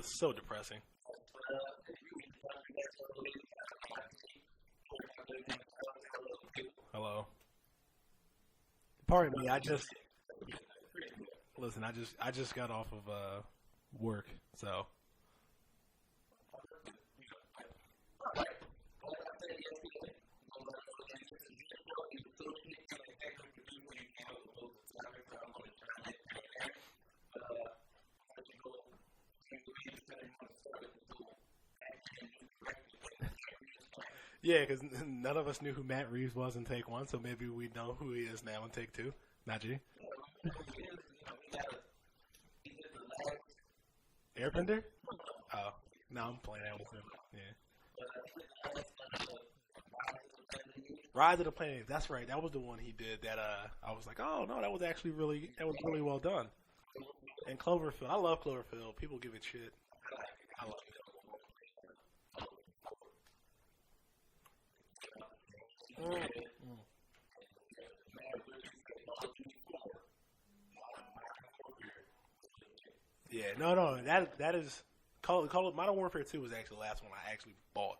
was so depressing. Hello. Pardon me. I just listen. I just got off of work, so yeah, because none of us knew who Matt Reeves was in Take One, so maybe we know who he is now in Take Two. Not G. Airbender? Oh, no, I'm playing that with him. Yeah. Rise of the Planet. Apes, that's right. That was the one he did. That I was like, oh no, that was really well done. And Cloverfield. I love Cloverfield. People give it shit. I love it. Mm. Yeah, no. That is Call of Modern Warfare 2 was actually the last one I actually bought.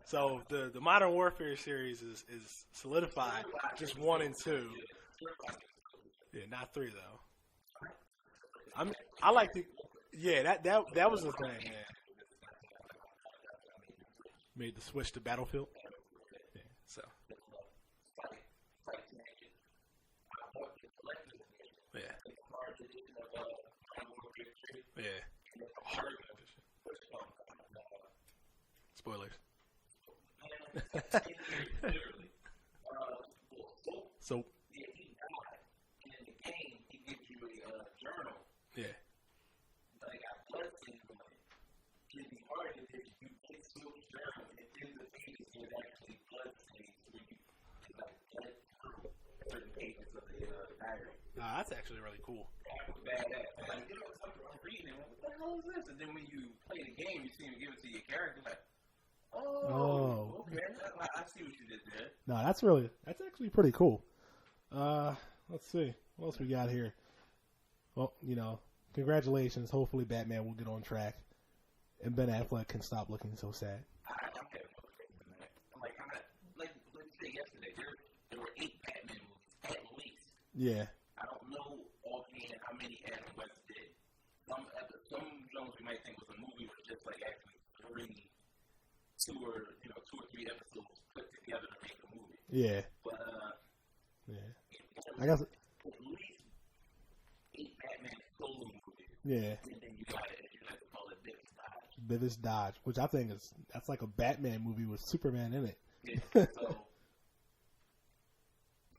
So the Modern Warfare series is solidified. Just one and two. Yeah, not three though. I like the yeah that was the thing, man. Made the switch to Battlefield. Yeah, so yeah, yeah. Spoilers. So yeah, that's actually really cool. And then when you play the game, you see him give it to your character, like, Oh, okay, I see what you did there. no, that's actually pretty cool. Let's see what else we got here. Well, congratulations. Hopefully, Batman will get on track, and Ben Affleck can stop looking so sad. I'm having no faith in that. Like you said yesterday, there were 8 Batman movies at least. Yeah, I don't know offhand how many Adam West did. Some Jones we might think was a movie was just like actually two or three episodes put together to make a movie. yeah, But yeah. I guess. at least 8 Batman solo movies. Yeah, And then you got it, you like to call it Big Style. Vivis Dodge, which I think that's like a Batman movie with Superman in it. Yeah. So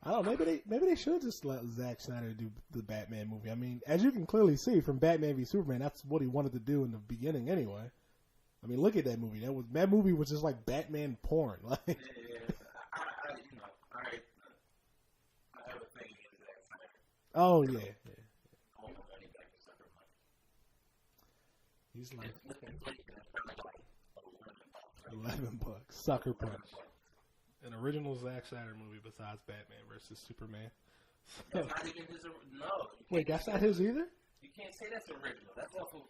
I don't know. Maybe they should just let Zack Snyder do the Batman movie. I mean, as you can clearly see from Batman v Superman, that's what he wanted to do in the beginning anyway. I mean, look at that movie. That movie was just like Batman porn. Like, yeah, I have a thing against Zack Snyder. oh yeah, yeah. I don't know if anybody can sucker punch. He's like It's inflation. It's kind of like $11, sucker punch. An original Zack Snyder movie besides Batman versus Superman. That's not even his. No. Wait, that's not his either. You can't say that's original. That's off of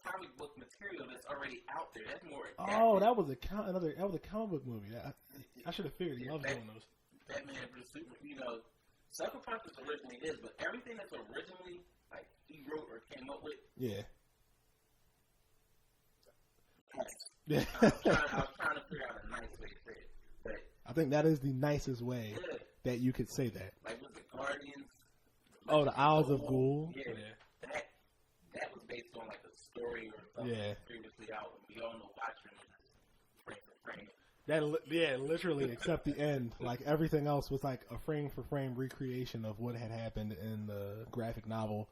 comic book material that's already out there. That's more. Oh, that was a comic book movie. I should have figured he loves doing those. Batman versus Superman. Sucker Punch was originally his, but everything that's originally like he wrote or came up with. Yeah. I was trying to figure out a nice way to say it, but I think that is the nicest way yeah, that you could say that. like with the Guardians. Oh, the Isles of Ghoul. Yeah, that was based on like a story or something Yeah. previously out. We all know Watchmen is frame for frame. Literally, except the end. Like everything else was like a frame for frame recreation of what had happened in the graphic novel.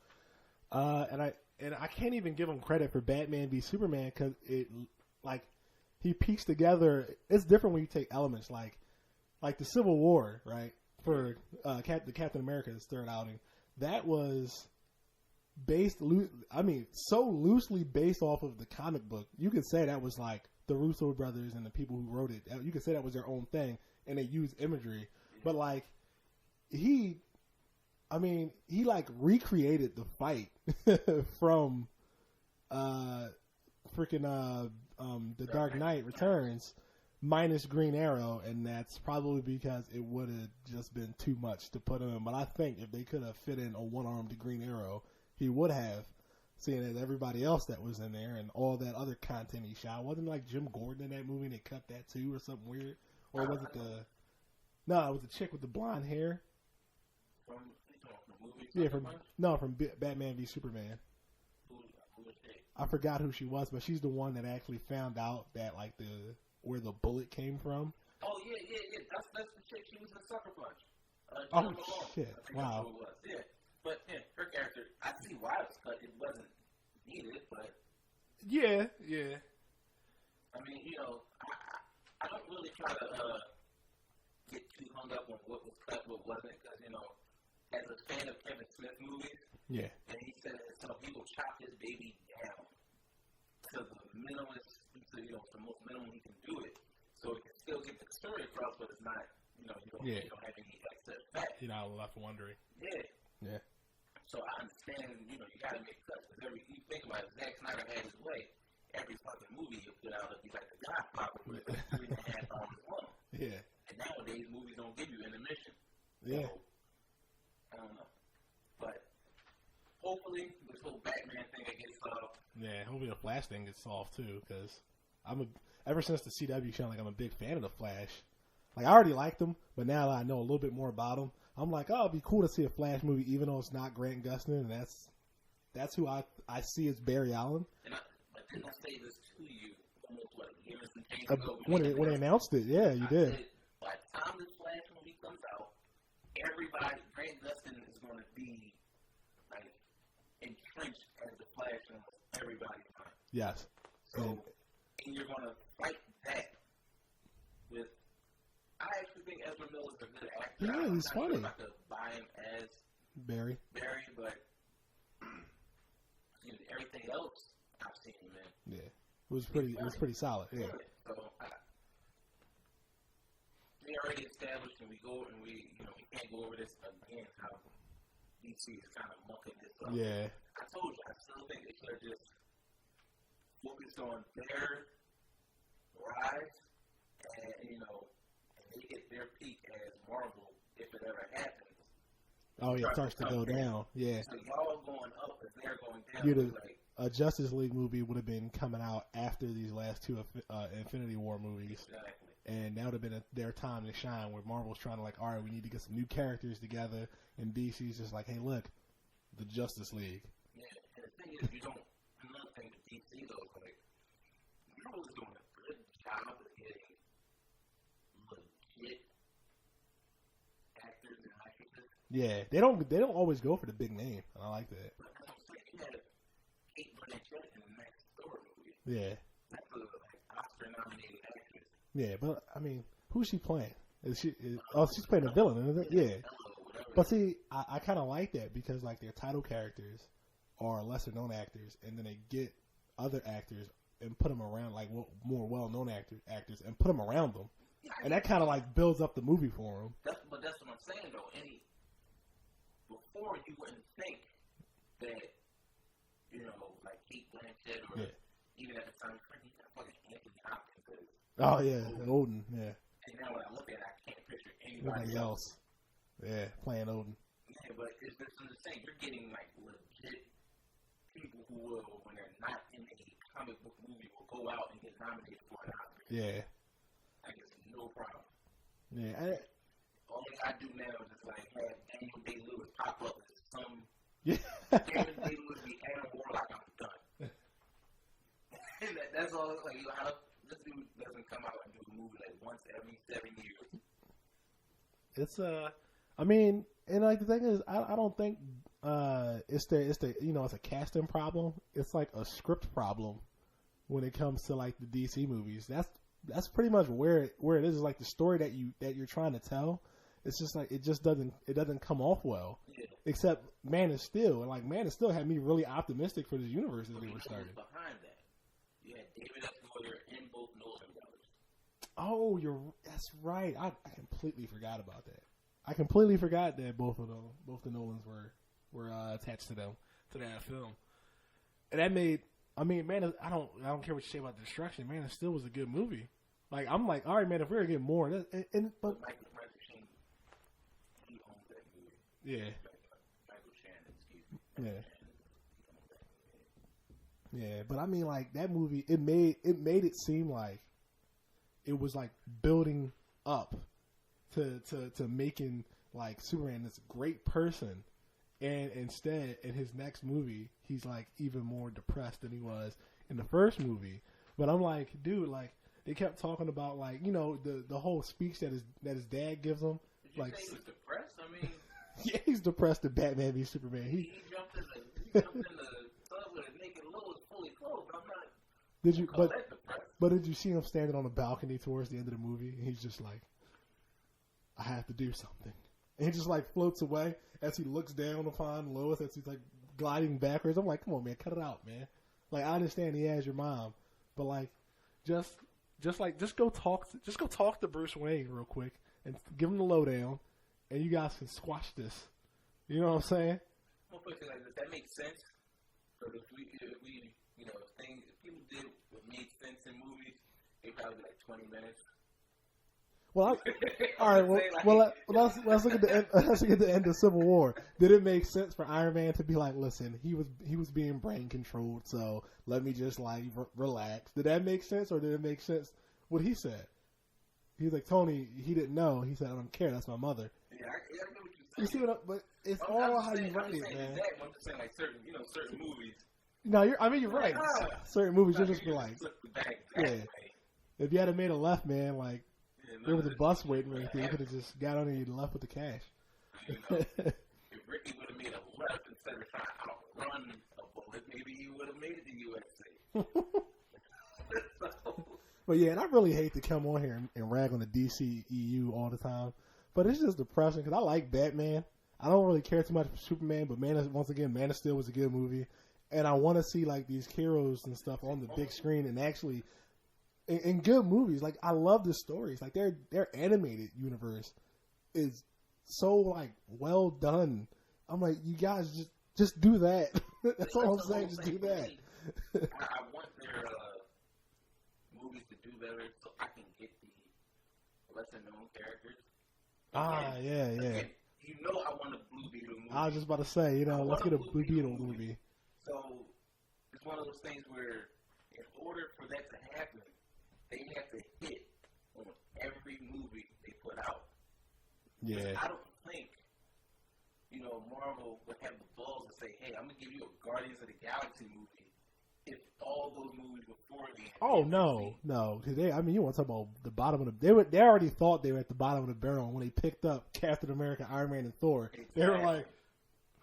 And I can't even give him credit for Batman v Superman because like he pieced together. It's different when you take elements like the Civil War, right? For the Captain America's third outing, that was so loosely based off of the comic book. You could say that was like the Russo brothers and the people who wrote it. You could say that was their own thing, and they used imagery. But like he like recreated the fight from freaking the Dark Knight Returns minus Green Arrow, and that's probably because it would have just been too much to put him in. But I think if they could have fit in a one-armed Green Arrow, he would have. Seeing as everybody else that was in there and all that other content he shot, wasn't like Jim Gordon in that movie and they cut that too or something weird? Or was it it was the chick with the blonde hair. From the movie? From Batman v Superman. Who was she? I forgot who she was, but she's the one that actually found out that like where the bullet came from. Oh yeah. That's the chick. She was in Sucker Punch. Oh shit! Wow. Yeah, but her character. I see why it was cut. It wasn't needed, but yeah. I mean, I don't really try to get too hung up on what was cut, what wasn't, because as a fan of Kevin Smith movies, yeah, and he said he will chop his baby down to the minimum, the most minimum he can do it, so it can still get the story across, but it's not, you don't have any excess fat. You're not left wondering. Yeah. So I understand, you got to make cuts. Because you think about it, Zack Snyder had his way. Every fucking movie he'll put out, he's like the Godfather with 3.5 hours long. Yeah. And nowadays, movies don't give you intermission. Yeah. So, I don't know. But hopefully, this whole Batman thing gets solved. Yeah, hopefully the Flash thing gets solved too, because ever since the CW show, like I'm a big fan of the Flash. Like I already liked him, but now that I know a little bit more about him, I'm like, oh, it'd be cool to see a Flash movie, even though it's not Grant Gustin, and that's who I see as Barry Allen. But didn't I say this to you almost like years and days ago? When they announced it, yeah, you did. Said, by the time this Flash movie comes out, Grant Gustin is going to be like entrenched as the Flash in everybody's mind. Yes. So, and you're going to fight that with. I actually think Ezra Miller's a good actor. Yeah, he's funny. I'm not sure if I could buy him as Barry, but everything else I've seen him in. Yeah, it was pretty solid. Yeah. So we already established, and we can't go over this again. How DC is kind of mucking this up. Yeah. I told you, I still think they should have just focused on their rise, and they hit their peak as Marvel, if it ever happens. Oh yeah, it starts to go down. Yeah. So y'all going up and they're going down. A Justice League movie would have been coming out after these last two Infinity War movies. Exactly. And that would have been their time to shine, where Marvel's trying to like, all right, we need to get some new characters together, and DC's just like, hey, look, the Justice League. Yeah, and the thing is, another thing with DC though, is like, Marvel's doing a good job of getting legit actors and actresses. Yeah, they don't always go for the big name. I like that. But I'm saying, you had Kate Blanchett in the next Thor movie. Yeah. That's a Oscar-nominated actress. Yeah, but I mean, who's she playing? She's playing a villain, isn't it? Yeah. But see, I kind of like that because like their title characters are lesser known actors, and then they get other actors and put them around like more well known actors and put them around them, and that kind of like builds up the movie for them. But that's what I'm saying though. Before you wouldn't think that like Kate Blanchett or even at the time, fucking Anthony Hopkins. Oh yeah, Odin. Yeah. And now when I look at it, I can't picture anybody else. Yeah, playing Odin. Yeah, but it's the same. You're getting like legit people who will, when they're not in a comic book movie, will go out and get nominated for an Oscar. Yeah. Like it's no problem. Yeah. Only I do now is just like have Daniel Day-Lewis pop up as some. Yeah. Daniel Day-Lewis be Adam Warlock. I'm done. That's all. It's like this dude doesn't come out and do a movie like once every 7 years. It's I mean, and like the thing is, I don't think it's a casting problem. It's like a script problem when it comes to like the DC movies. That's pretty much where it is. Like the story that you're trying to tell. It's just like it doesn't come off well. Yeah. Except Man of Steel, and like Man of Steel had me really optimistic for this universe as we were starting. Behind that, you had David F. Goyer and both Nolan brothers. Oh, that's right. I completely forgot about that. I completely forgot that both the Nolans were attached to that film, and that made I mean, Man, I don't care what you say about Destruction. Man, it still was a good movie. Like, I'm like, all right, man, if we're gonna get more, but Michael Sheen, he owns that movie. Yeah. Michael Shannon, excuse me. Yeah, but I mean, like, that movie, it made it seem like it was like building up to making like Superman this great person, and instead in his next movie he's like even more depressed than he was in the first movie. But I'm like, dude, like they kept talking about like, you know, the whole speech that his dad gives him. Did you like, say he was depressed? I mean, yeah, he's depressed at Batman v Superman. He jumped in the tub with a naked Lois fully clothed. I'm not. Did you? Call that depressed. But did you see him standing on a balcony towards the end of the movie? And he's just like, I have to do something. And he just like floats away as he looks down upon Lois as he's like gliding backwards. I'm like, come on, man, cut it out, man. Like, I understand he has your mom, but like, just go talk to Bruce Wayne real quick and give him the lowdown, and you guys can squash this. You know what I'm saying? One question like this, that makes sense. Because if we, you know, if people did what made sense in movies, it'd probably be like 20 minutes. Well, all right. Let's look at the end. Let's look at the end of Civil War. Did it make sense for Iron Man to be like, listen, he was being brain controlled, so let me just like relax? Did that make sense, or did it make sense what he said? He's like, Tony, he didn't know. He said, I don't care. That's my mother. Yeah, I get what you see what? But it's all how you write it, man. I'm just saying, like certain movies. No, you're right. Certain movies, you'll just be like, yeah. If you had made a left, man, like. There was a bus waiting right there. You could have just got on and left with the cash. You know, if Ricky would have made a left instead of trying to outrun a bullet, maybe he would have made it to USA. But yeah, and I really hate to come on here and rag on the DCEU all the time. But it's just depressing because I like Batman. I don't really care too much for Superman, but Man of Steel was a good movie. And I want to see like these heroes and stuff on the big screen and actually... In good movies, like I love the stories. Like their animated universe is so like well done. I'm like, you guys just do that. That's all I'm saying. Just do that. I want their movies to do better, so I can get the lesser known characters. Yeah. Again, you know, I want a Blue Beetle movie. I was just about to say, you know, let's get a Blue Beetle movie. So it's one of those things where, in order for that to happen, they have to hit on every movie they put out. Yeah. I don't think, you know, Marvel would have the balls to say, hey, I'm going to give you a Guardians of the Galaxy movie if all those movies before me. Oh, no. Because you want to talk about the bottom of the... They already thought they were at the bottom of the barrel when they picked up Captain America, Iron Man, and Thor. Exactly. They were like,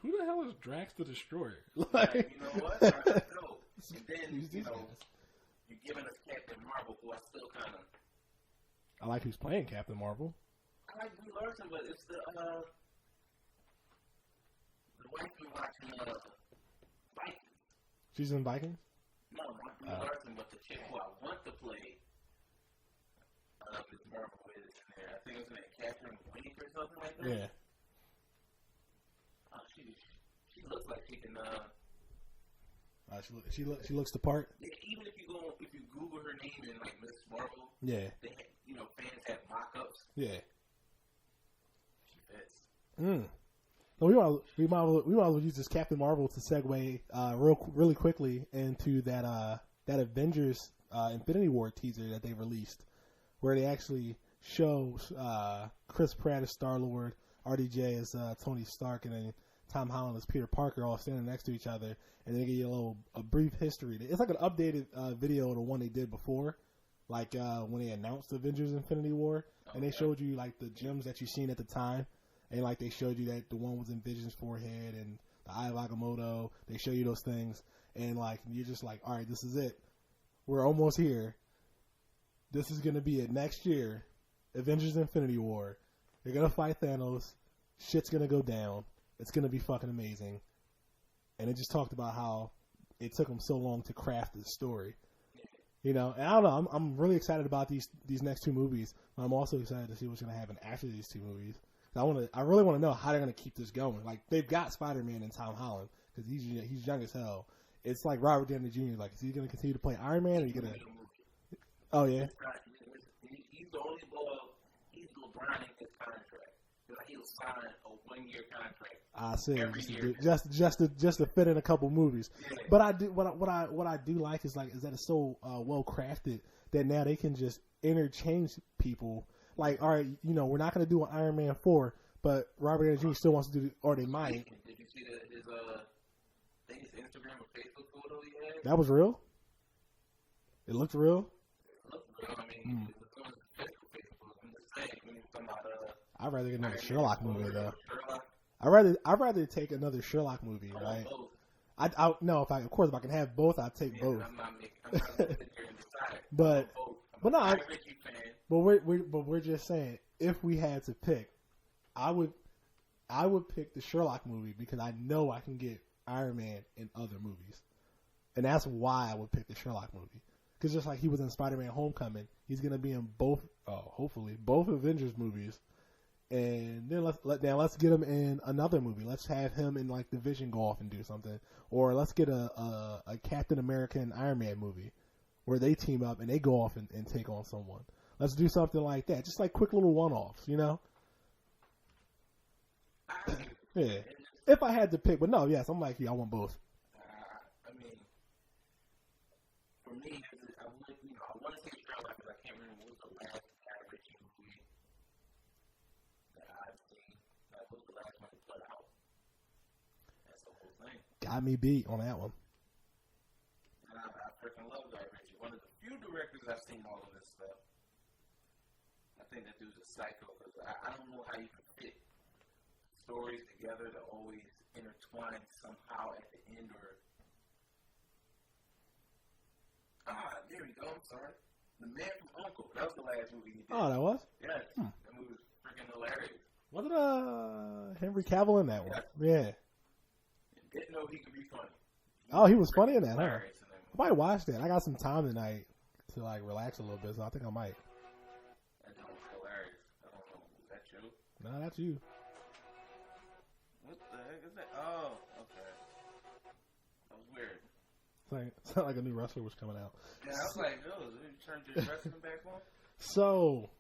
who the hell is Drax the Destroyer? Like, you know what? I don't know. And then, you know... You're giving us Captain Marvel, who I still kind of... I like who's playing Captain Marvel. I like Brie Larson, but it's the wife we're watching, Vikings. She's in Vikings? No, not Brie Larson, but the chick who I want to play this Marvel is in there. I think it was named Catherine Winnick or something like that. Yeah. She looks like she can... She looks the part. Yeah, even if you Google her name in like Miss Marvel, yeah, they fans have mock-ups. Yeah, she fits. So we might as well use this Captain Marvel to segue really quickly into that Avengers Infinity War teaser that they released, where they actually show Chris Pratt as Star-Lord, RDJ as Tony Stark, and then Tom Holland as Peter Parker, all standing next to each other, and they give you a brief history. It's like an updated video of the one they did before, like when they announced Avengers Infinity War, and they showed you like the gems that you've seen at the time, and like they showed you that the one was in Vision's forehead and the Eye of Agamotto. They show you those things, and like you're just like, all right, this is it. We're almost here. This is gonna be it next year. Avengers Infinity War. They're gonna fight Thanos. Shit's gonna go down. It's going to be fucking amazing. And it just talked about how it took them so long to craft this story. You know, and I don't know, I'm really excited about these next two movies. But I'm also excited to see what's going to happen after these two movies. I really want to know how they're going to keep this going. Like, they've got Spider-Man and Tom Holland, because he's young as hell. it's like Robert Downey Jr. Like, is he going to continue to play Iron Man, or are you going to? Oh yeah. He's the only he's LeBron in his contract. Like he'll sign a 1-year contract. I see. Every year. Just to fit in a couple movies. Yeah. But I do what I do like is that it's so well crafted that now they can just interchange people. Like, all right, we're not going to do an Iron Man 4, but Robert Downey Jr. still wants to do, or they might. Did you see his Instagram or Facebook photo he had? That was real? It looked real? It looked real. I mean, it was on his Facebook. I'm just saying, when you're talking about I'd rather get another Sherlock movie though. Sherlock? I'd rather take another Sherlock movie, right? I no, if I can have both, I'd take both. I'm not sitting here and decide. But no, but we're just saying, if we had to pick, I would pick the Sherlock movie because I know I can get Iron Man in other movies, and that's why I would pick the Sherlock movie. Because just like he was in Spider-Man: Homecoming, he's gonna be in both, hopefully both Avengers movies. And then let's get him in another movie. Let's have him in like the Vision go off and do something, or let's get a Captain America and Iron Man movie where they team up and they go off and take on someone. Let's do something like that, just like quick little one-offs, Yeah. If I had to pick, but no, yes, I'm like you. I want both. I mean, for me, I want to say Sherlock because I can't remember what the last average movie. What was the last one he put out? That's the whole thing. Got me beat on that one. And I freaking love Guy Ritchie. One of the few directors I've seen all of this stuff. I think that dude's a psycho because I don't know how you can fit stories together to always intertwine somehow at the end or. There we go. I'm sorry. The Man from U.N.C.L.E. That was the last movie he did. Oh, that was? Yes. That movie was freaking hilarious. Wasn't Henry Cavill in that one? Yeah. Didn't know he could be funny. He was funny in that, huh? Hilarious in that movie. I might watch that. I got some time tonight to like relax a little bit, so I think I might. That was hilarious. I don't know. Is that you? No, that's you. What the heck is that? Oh, okay. That was weird. It's not like a new wrestler was coming out. Yeah, I was like, oh, you turned your wrestling back on? So,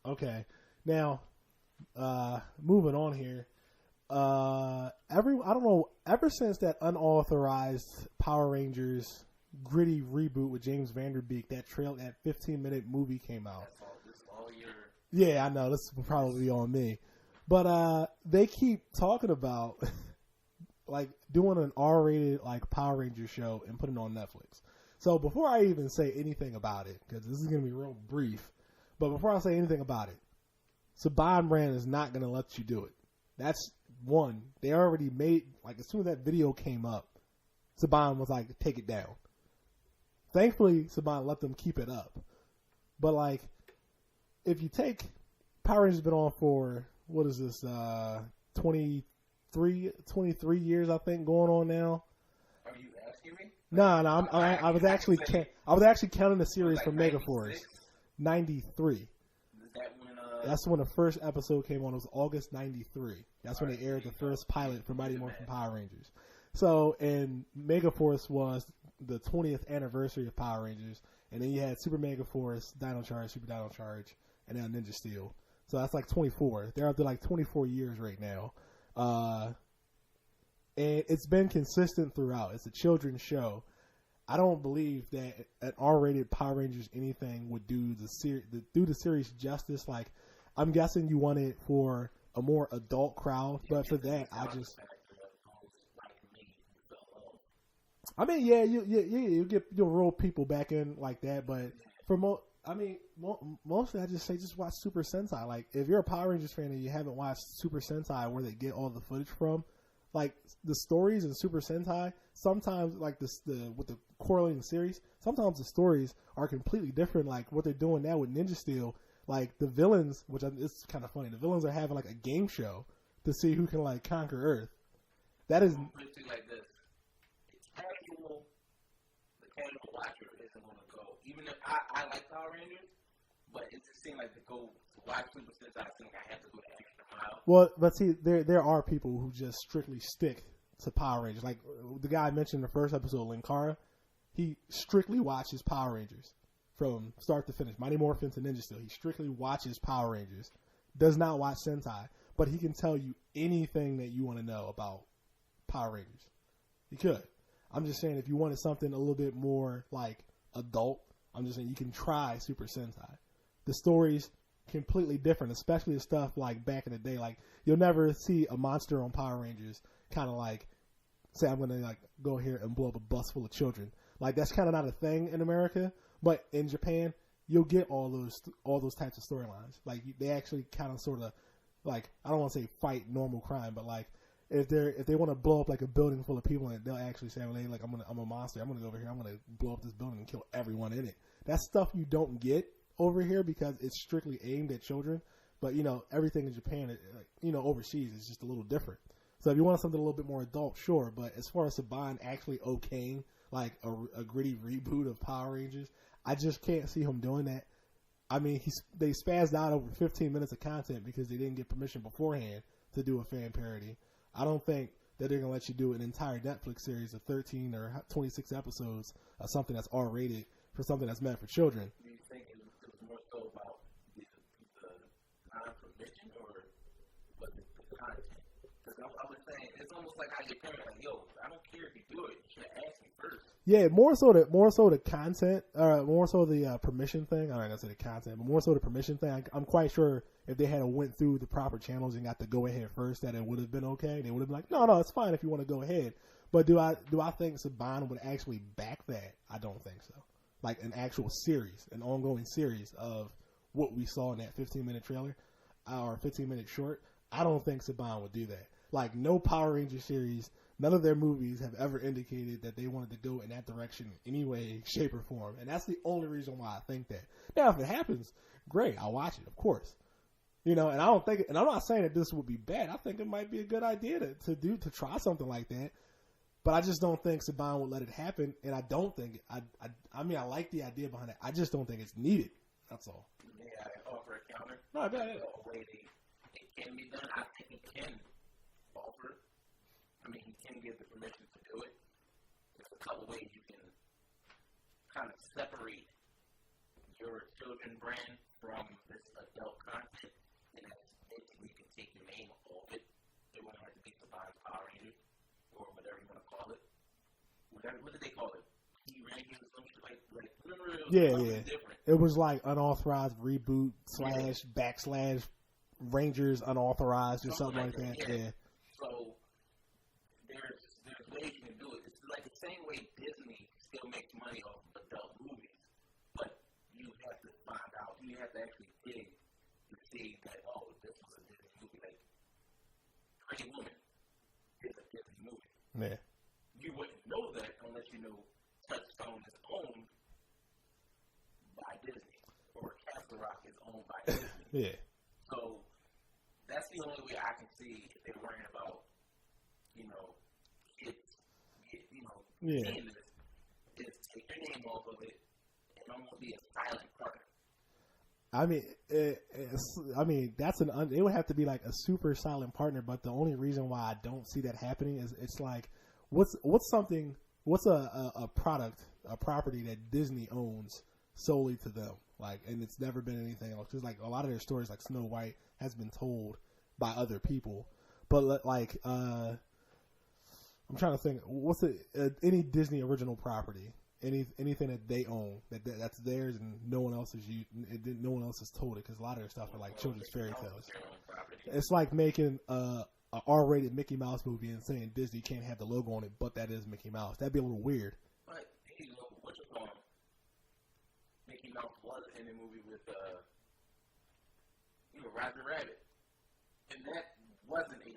okay. Now, moving on here. I don't know, ever since that unauthorized Power Rangers gritty reboot with James Vanderbeek, that 15-minute movie came out. This all year. Yeah, I know. This will probably be on me. But they keep talking about like doing an R-rated like Power Rangers show and putting it on Netflix. So before I even say anything about it, because this is going to be real brief, but before I say anything about it, Saban Brand is not going to let you do it. That's one. They already made, like, as soon as that video came up, Saban was like, take it down. Thankfully, Saban let them keep it up. But, like, if you take, Power Rangers has been on for, what is this, 23 years, I think, going on now. Are you asking me? No, I was actually counting the series from Megaforce. 93. That's when the first episode came on. It was August 93. That's when they aired the first pilot for Mighty Morphin Power Rangers. So, and Megaforce was the 20th anniversary of Power Rangers. And then you had Super Megaforce, Dino Charge, Super Dino Charge, and then Ninja Steel. So that's like 24. They're up to like 24 years right now. And it's been consistent throughout. It's a children's show. I don't believe that an R-rated Power Rangers anything would do the series justice. Like, I'm guessing you want it for a more adult crowd, but for that, you'll roll people back in like that. But for mostly I just say just watch Super Sentai. Like, if you're a Power Rangers fan and you haven't watched Super Sentai, where they get all the footage from, like the stories in Super Sentai, sometimes like with the correlating series, sometimes the stories are completely different. Like what they're doing now with Ninja Steel, like the villains, it's kind of funny. The villains are having like a game show to see who can like conquer Earth. That is like this. It's casual. The casual watcher isn't going to go. Even if I like Power Rangers, but it just seemed like to go watch Super Sentai, I think I have to go the extra mile. Well, but see, there are people who just strictly stick to Power Rangers. Like the guy I mentioned in the first episode, Linkara, he strictly watches Power Rangers from start to finish. Mighty Morphin to Ninja Steel. He strictly watches Power Rangers. Does not watch Sentai, but he can tell you anything that you want to know about Power Rangers. He could. I'm just saying if you wanted something a little bit more like adult, I'm just saying you can try Super Sentai. The story's completely different, especially the stuff like back in the day. Like you'll never see a monster on Power Rangers kind of like say I'm gonna like go here and blow up a bus full of children. Like that's kind of not a thing in America, but in Japan you'll get all those types of storylines. Like they actually kind of sort of like I don't want to say fight normal crime, but like if they want to blow up like a building full of people, and they'll actually say, well, like I'm a monster. I'm gonna go over here. I'm gonna blow up this building and kill everyone in it. That's stuff you don't get over here because it's strictly aimed at children. But you know everything in Japan, you know overseas is just a little different. So if you want something a little bit more adult, sure. But as far as Saban actually okaying like a gritty reboot of Power Rangers, I just can't see him doing that. I mean, they spazzed out over 15 minutes of content because they didn't get permission beforehand to do a fan parody. I don't think that they're going to let you do an entire Netflix series of 13 or 26 episodes of something that's R-rated for something that's meant for children. Do you think it was more so about the non-permission or the content? Because I was saying, it's almost like how your parents like, yo, I don't care if you do it. You should ask me first. Yeah, more so the content, more so the permission thing. I'm not gonna say the content, but more so the permission thing. I'm quite sure if they had went through the proper channels and got to go ahead first, that it would have been okay. They would have been like, no, it's fine if you want to go ahead. But do I think Saban would actually back that? I don't think so. Like an actual series, an ongoing series of what we saw in that 15-minute trailer or 15-minute short. I don't think Saban would do that. Like no Power Ranger series. None of their movies have ever indicated that they wanted to go in that direction in any way, shape, or form. And that's the only reason why I think that. Now, if it happens, great. I'll watch it, of course. You know, and I don't think, and I'm not saying that this would be bad. I think it might be a good idea to try something like that. But I just don't think Saban would let it happen. And I don't think, I mean, I like the idea behind it. I just don't think it's needed. That's all. May I offer a counter? No, I bet it. A way it can be done. I think it can offer. I mean, he can give the permission to do it. There's a couple ways you can kind of separate your children brand from this adult content, and that's basically you can take your name off it. It won't have to be Saban's Power Rangers or whatever you want to call it. What did they call it? Rangers or something like remember it was different. It was like unauthorized reboot / Rangers unauthorized or something like that. Yeah. So there's ways you can do it. It's like the same way Disney still makes money off of adult movies, but you have to find out. You have to actually dig to see that this was a Disney movie. Like Pretty Woman is a Disney movie. Yeah. You wouldn't know that unless you know Touchstone is owned by Disney or Castle Rock is owned by Disney. Yeah. So that's the only way I can see if they're worrying about, kids, seeing this, is take your name off of it and almost be a silent partner. I mean, it would have to be like a super silent partner. But the only reason why I don't see that happening is it's like, what's a product, a property that Disney owns solely to them, like, and it's never been anything else. Because like a lot of their stories, like Snow White, has been told by other people. But like, I'm trying to think, what's any Disney original property, anything that they own that's theirs and no one else has told it, because a lot of their stuff are like children's fairy tales. It's like making a R-rated Mickey Mouse movie and saying Disney can't have the logo on it, but that is Mickey Mouse. That'd be a little weird. But Mickey Mouse was in the movie with Roger Rabbit, and that wasn't a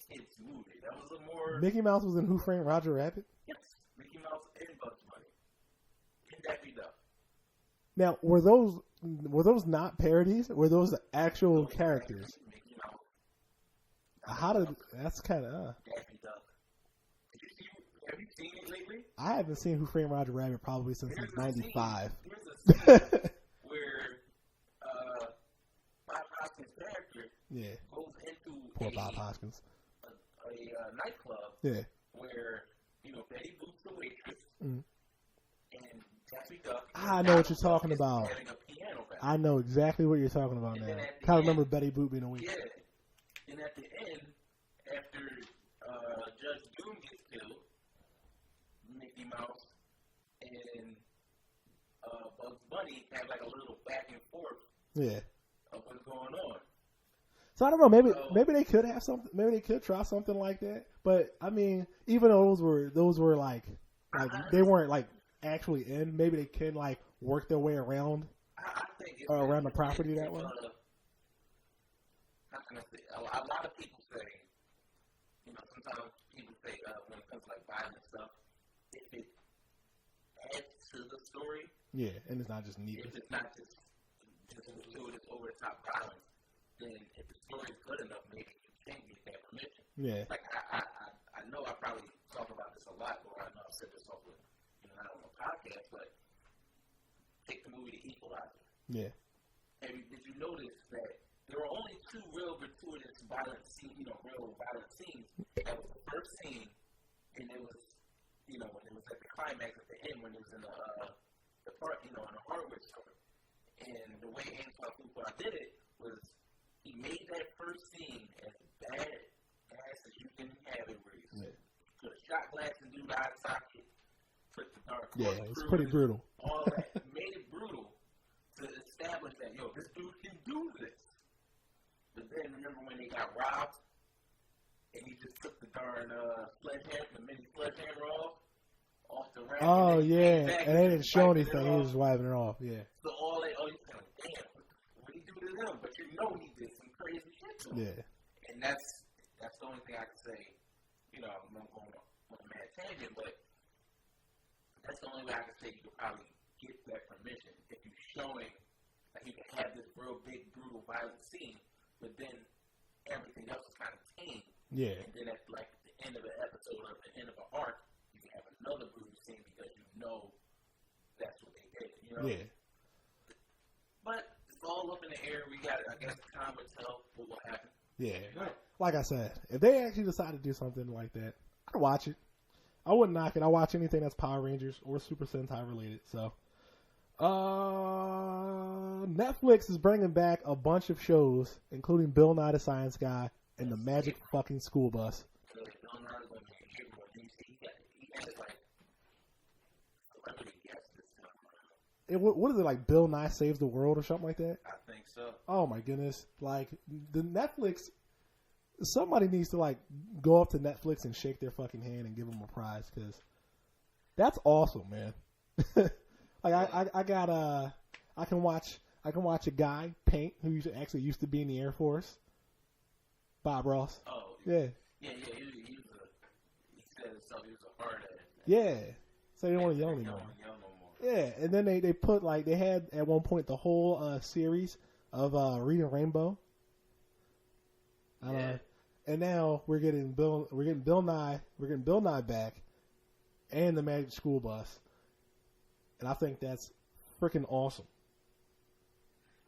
kid's movie. That was a more Mickey Mouse was in Who Framed Roger Rabbit? Yes, Mickey Mouse and Bugs Bunny. And Daffy Duck. Now, were those not parodies? Were those the actual characters? Mickey Mouse. That's kind of Daffy Duck. Have you seen it lately? I haven't seen Who Framed Roger Rabbit probably since like '95. There's a scene where Bob Hoskins' character goes into Poor Bob Hoskins. a nightclub Yeah. Where, Betty Boop's the waitress, Mm. and Daffy Duck. I know what you're talking about. Having a piano battle. I know exactly what you're talking about And now. then at the Kind of end- remember Betty Boop being a waitress. Yeah. And at the end, after Judge Doom gets killed, Mickey Mouse and Bugs Bunny have like a little back and forth Yeah. of what's going on. So I don't know. Maybe they could have something. Maybe they could try something like that. But I mean, even though those were like they weren't like actually in. Maybe they can like work their way around I think around the property that way. How can I say? A lot of people say, sometimes people say when it comes to like violent stuff, if it adds to the story. Yeah, and it's not just neat. If it's not just over the top violence, then if the story is good enough, maybe you can get that permission. Yeah. Like I know I probably talk about this a lot, or I know I've said this off with not on a podcast, but take the movie The Equalizer. Yeah. And did you notice that there were only two real gratuitous violent scenes, real violent scenes? That was the first scene, and it was, when it was at the climax at the end, when it was in the part, in the hardware store. And the way Antoine Fuqua did it was he made that first scene as bad as you can have it, where you put a shot glass in dude's eye socket, put the dark. Yeah, it's pretty brutal. All that made it brutal to establish that this dude can do this. But then remember when they got robbed and he just took the darn the mini sledgehammer off the rack. Oh yeah, and they didn't show wiping anything. He was just wiping it off. Yeah. So you kind of damn, what did he do to them? But he did some crazy shit to them. Yeah. And that's the only thing I can say. I'm not going on a mad tangent, but that's the only way I can say you could probably get that permission if you're showing that you can have this real big, brutal, violent scene, but then everything else is kind of tame. Yeah. And then at like the end of the episode or the end of an arc, you can have another brutal scene because that's what they did. Yeah. But it's all up in the air. We got, I guess, time will tell what will happen. Yeah. Like I said, if they actually decide to do something like that, I'd watch it. I wouldn't knock it. I watch anything that's Power Rangers or Super Sentai related. So, Netflix is bringing back a bunch of shows, including Bill Nye the Science Guy and the Magic fucking School Bus. What is it, like Bill Nye Saves the World or something like that? I think so. Oh my goodness. Like, the Netflix, somebody needs to like go up to Netflix and shake their fucking hand and give them a prize, because that's awesome, man. Like I can watch a guy paint who actually used to be in the Air Force. Bob Ross. Oh. Yeah. Yeah, he said himself he was a hard ass. Yeah. So they don't want to yell anymore. Yeah, and then they put like they had at one point the whole series of Reading Rainbow. Yeah. And now we're getting Bill Nye back, and the Magic School Bus, and I think that's freaking awesome.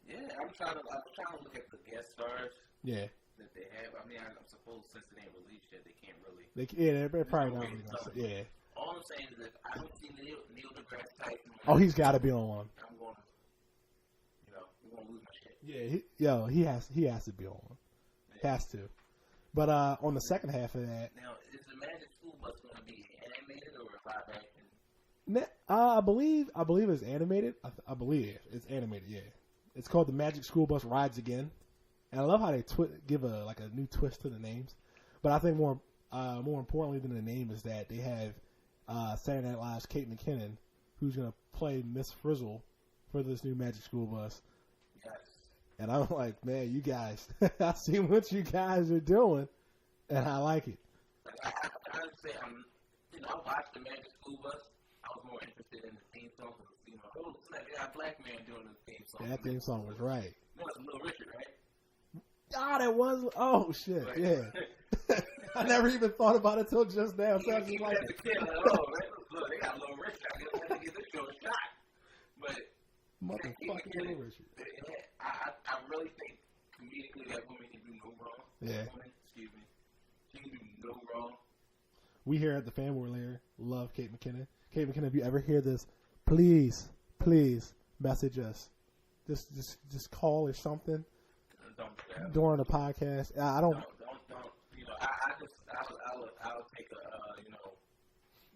Yeah, I'm trying to look at the guest stars. Yeah. That they have. I mean, I suppose since it ain't released yet, they can't really. They're probably not releasing. Yeah. All I'm saying is that I don't see Neil deGrasse Tyson. Oh, he's got to be on one. I'm going to, we're going to lose my shit. Yeah, he has to be on one. Yeah. Has to. But on the second half of that, now is the Magic School Bus going to be animated or live action? I believe it's animated. I believe it's animated. Yeah, it's called the Magic School Bus Rides Again, and I love how they give a new twist to the names. But I think more importantly than the name is that they have Saturday Night Live's Kate McKinnon, who's going to play Miss Frizzle for this new Magic School Bus. Yes. And I'm like, man, you guys, I see what you guys are doing, and I like it. I say I watched the Magic School Bus. I was more interested in the theme song because they got a black man doing the theme song. That theme song was right. No, it's Little Richard, right? Ah, that was. Oh shit, yeah. I never even thought about it till just now. So Even like, as a kid, look, they got Little Richard. I guess I have to give this show a shot. But motherfucking Little Richard. I really think comedically that woman can do no wrong. Yeah. Woman, excuse me. She can do no wrong. We here at the Fanboy Lair love Kate McKinnon. Kate McKinnon, if you ever hear this, please message us. Just call or something during the podcast. I don't. You know, I'll take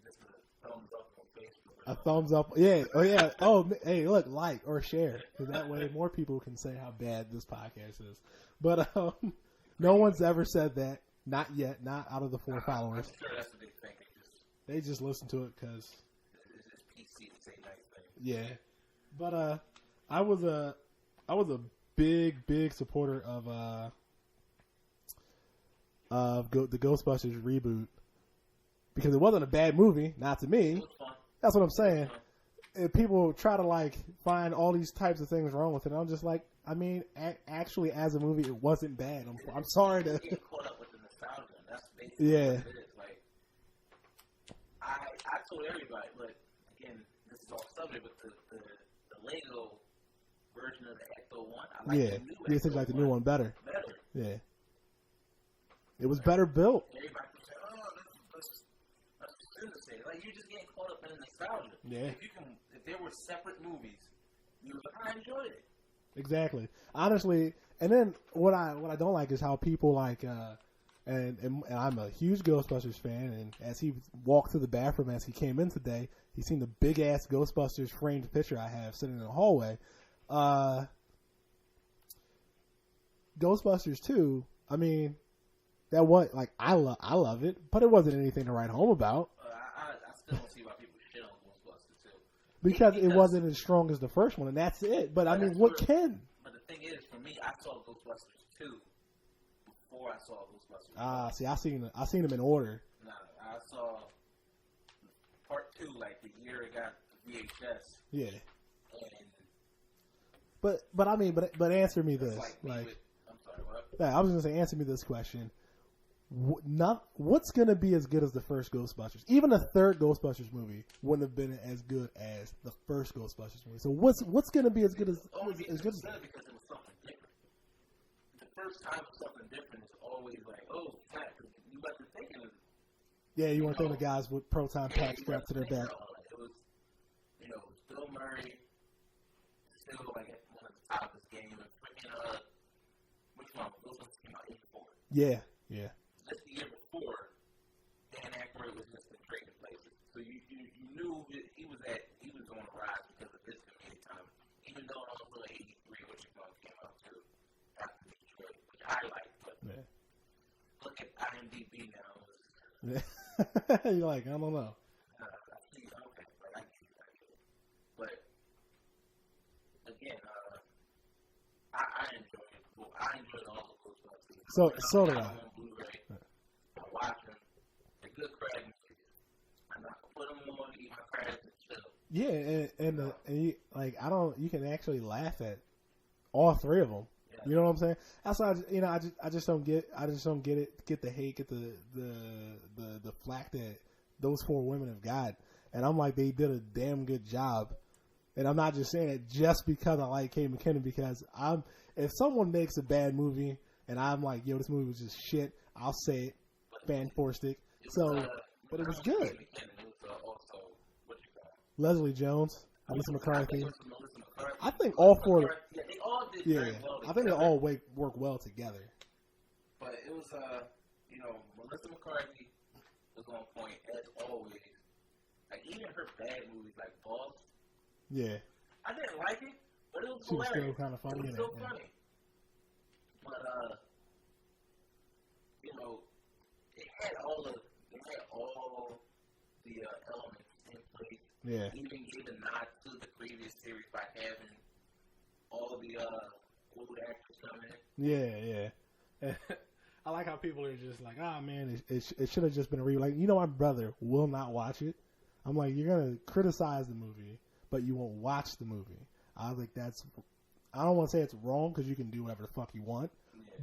just a thumbs up on Facebook. A thumbs up, yeah. Oh yeah. Oh, hey, look, like or share, because that way more people can say how bad this podcast is. But no one's ever said that. Not yet. Not out of the 4 followers. I'm sure that's what they think. They just listen to it because it's just PC to say nice things. Yeah. But I was a big supporter of the Ghostbusters reboot because it wasn't a bad movie, not to me. It was fun. That's what I'm saying. And people try to like find all these types of things wrong with it. And I'm just like, I mean, actually, as a movie, it wasn't bad. I'm sorry to. Get caught up with the nostalgia. That's basically what it is. Like, I told everybody, but again, this is off subject, but the Lego version of the Ecto one, I like the new Ecto. You think like the new one better? Better. Yeah. It was better built. Everybody can say, let's say, like you're just getting caught up in the nostalgia. Yeah. If there were separate movies, I enjoyed it. Exactly. Honestly, and then what I don't like is how people like and I'm a huge Ghostbusters fan, and as he walked through the bathroom as he came in today, he seen the big ass Ghostbusters framed picture I have sitting in the hallway. Ghostbusters 2, I mean, that was like I love it, but it wasn't anything to write home about. I still don't see why people shit on Ghostbusters 2. Because it wasn't as strong as the first one, and that's it. But I mean, what can? But the thing is, for me, I saw Ghostbusters 2 before I saw Ghostbusters 1. See, I seen them in order. No, I saw part 2 like the year it got the VHS. Yeah. And but I mean, but answer me this. I'm sorry, what? Yeah, I was gonna say, answer me this question. What's gonna be as good as the first Ghostbusters? Even the third Ghostbusters movie wouldn't have been as good as the first Ghostbusters movie. So what's gonna be as good as good as that? Because it was something different. The first time something different is always like, oh, snap, you got to thinking of. Yeah, you weren't thinking of guys with proton packs strapped to their back. It was, Bill Murray, still like at one of the top of his game, and freaking which one? Ghostbusters came out '84. Yeah. Just the year before, Dan Aykroyd was just in trading places. So you knew he was on a rise because of this community time. Even though it was really '83, which came out too after Detroit, which I like. But look at IMDb now. You're like, I don't know. I see. Okay, but I get it. But again, I enjoyed it. Well, I enjoyed all the Ghostbusters. So did I. Yeah, and you, like you can actually laugh at all 3 of them. Yeah. You know what I'm saying? That's why I just don't get the hate, get the flack that those 4 women have got, and I'm like, they did a damn good job, and I'm not just saying it just because I like Kate McKinnon, because if someone makes a bad movie and I'm like, yo, this movie was just shit, I'll say it, fan-forstic. But it was good. Leslie Jones, Melissa McCarthy. I think all 4. Yeah, they all did very well together. I think they all work well together. But it was, Melissa McCarthy was on point as always. Like even her bad movies, like Boss. Yeah. I didn't like it, but it was She was hilarious. still kind of funny. It was still funny. But it had all the elements in place. Yeah. Even gave a nod to the previous series by having all the old actors come in. Yeah. I like how people are just like, man, it should have just been a review. Like, my brother will not watch it. I'm like, you're gonna criticize the movie, but you won't watch the movie. I was like, I don't want to say it's wrong because you can do whatever the fuck you want,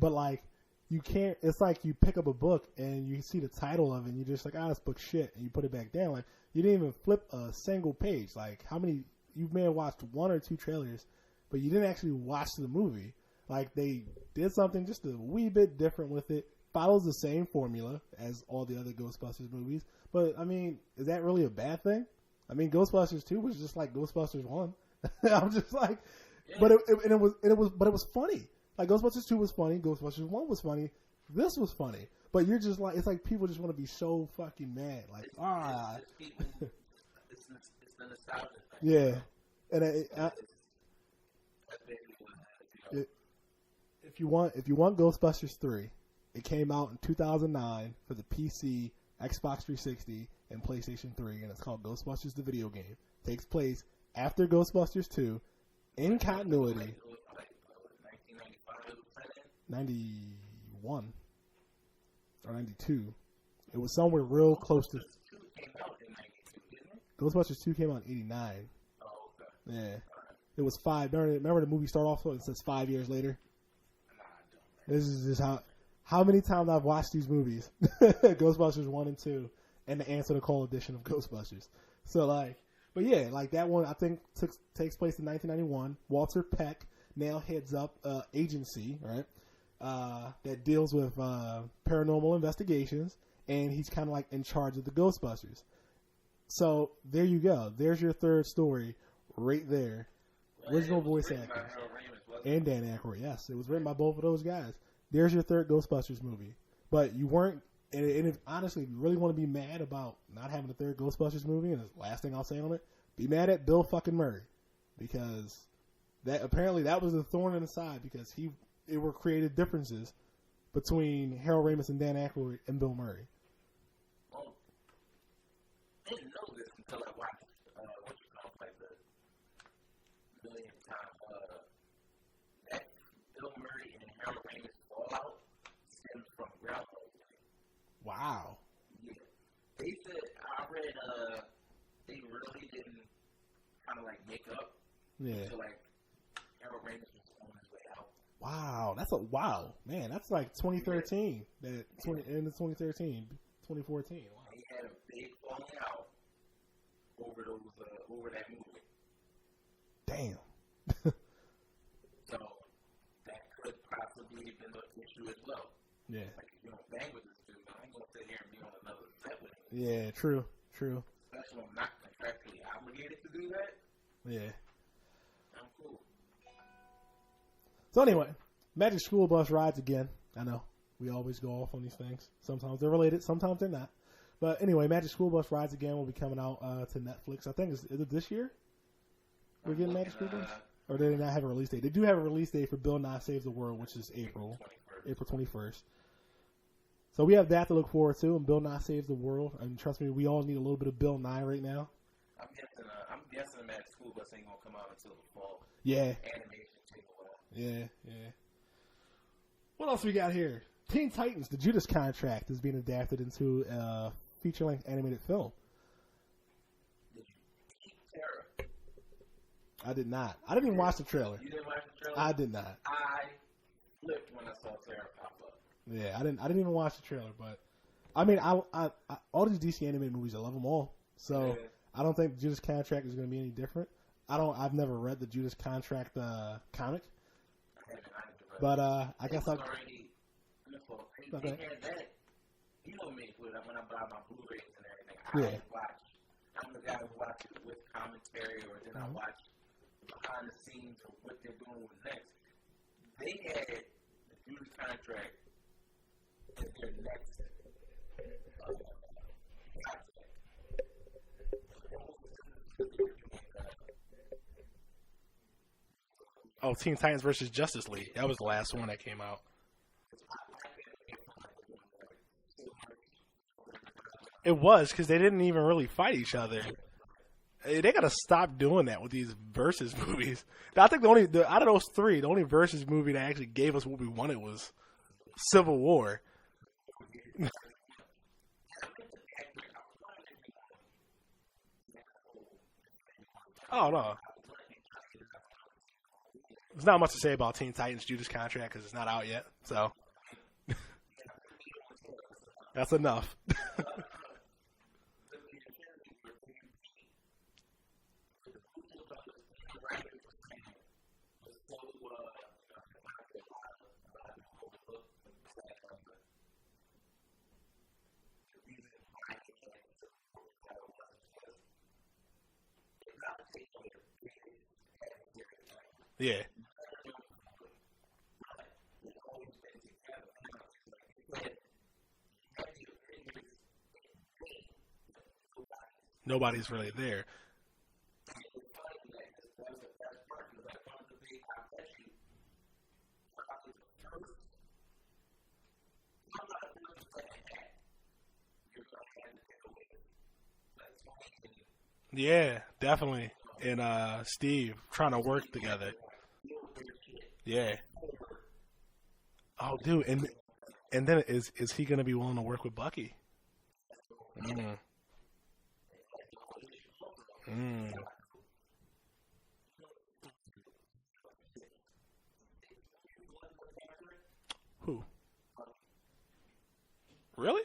but like, you can't. It's like you pick up a book and you see the title of it and you're just like, this book's shit, and you put it back down. Like, you didn't even flip a single page. Like, how many, you may have watched 1 or 2 trailers, but you didn't actually watch the movie. Like, they did something just a wee bit different with it, follows the same formula as all the other Ghostbusters movies. But I mean, is that really a bad thing? I mean, Ghostbusters 2 was just like Ghostbusters 1. I'm just like, yeah. But it was funny. Like Ghostbusters 2 was funny. Ghostbusters 1 was funny. This was funny. But you're just like, it's like people just want to be so fucking mad. Like, it's the nostalgia thing. Yeah. And if you want Ghostbusters 3, it came out in 2009 for the PC, Xbox 360, and PlayStation 3, and it's called Ghostbusters the Video Game. It takes place after Ghostbusters 2 in continuity. 91 or 92. It was somewhere real close to. Ghostbusters 2 came out in 89. Oh, okay. Yeah. It was 5. Remember the movie start off so it says 5 years later? This is just how many times I've watched these movies. Ghostbusters 1 and 2 and the Answer the Call edition of Ghostbusters. So like, but yeah, like that one I think takes place in 1991. Walter Peck now heads up agency, right? That deals with paranormal investigations, and he's kind of like in charge of the Ghostbusters. So there you go. There's your third story right there. Original voice actors. And Dan Aykroyd, yes. It was written by both of those guys. There's your third Ghostbusters movie. But you weren't, and if honestly, if you really want to be mad about not having a third Ghostbusters movie, and the last thing I'll say on it, be mad at Bill fucking Murray. Because that was a thorn in the side, because it were created differences between Harold Ramis and Dan Aykroyd and Bill Murray. Well, I didn't know this until I watched like the millionth time. That Bill Murray and Harold Ramis fallout stemmed from Groundhog Day. Wow. Yeah. They said, I read, they really didn't kind of like make up. Yeah. Until like Harold Ramis was on his way out. Wow. Man, that's like 2013. End of 2013, 2014. Wow. He had a big falling out over that movie. Damn. So that could possibly have been an issue as well. Yeah. Like if you don't bang with this dude, I ain't gonna sit here and be on another set with him. Yeah, true. Especially when I'm not contractually obligated to do that. Yeah. I'm cool. So anyway, Magic School Bus rides again. I know. We always go off on these things. Sometimes they're related, sometimes they're not. But anyway, Magic School Bus rides again will be coming out to Netflix. I think is it this year? We're getting Magic School Bus? Or do they not have a release date? They do have a release date for Bill Nye Saves the World, which is April 21st. So we have that to look forward to, and Bill Nye Saves the World. And trust me, we all need a little bit of Bill Nye right now. I'm guessing Magic School Bus ain't gonna come out until the fall. Yeah. Animation take a while. Yeah. What else we got here? Teen Titans, the Judas Contract, is being adapted into a feature-length animated film. Did you keep Terror? I did not. I didn't even watch the trailer. You didn't watch the trailer? I did not. I flipped when I saw Terror pop up. Yeah, I didn't even watch the trailer, but I mean, I all these DC animated movies, I love them all. So yeah. I don't think the Judas Contract is going to be any different. I've never read the Judas Contract comic. But I guess I'll. They had that. You know me, when I buy my Blu-rays and everything, I'm the guy who watches it with commentary, or then I watch behind the scenes of what they're doing with next. They had the Judas Contract as their next Teen Titans versus Justice League. That was the last one that came out. It was, because they didn't even really fight each other. They gotta stop doing that with these versus movies. I think out of those three, the only versus movie that actually gave us what we wanted was Civil War. Oh no. There's not much to say about Teen Titans Judas Contract because it's not out yet, so that's enough. Yeah. Nobody's really there. Yeah, definitely. And Steve trying to work together. Yeah. Oh, dude, and then is he gonna be willing to work with Bucky? Mm. Mm. Who? Really?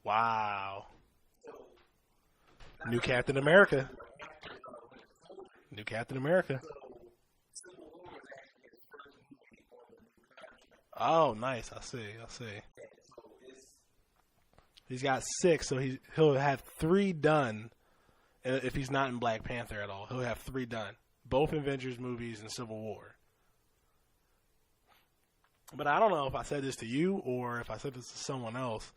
Wow. New Captain America. New Captain America. Oh, nice. I see. I see. He's got six, so he'll have three done. If he's not in Black Panther at all, he'll have three done. Both Avengers movies and Civil War. But I don't know if I said this to you or if I said this to someone else.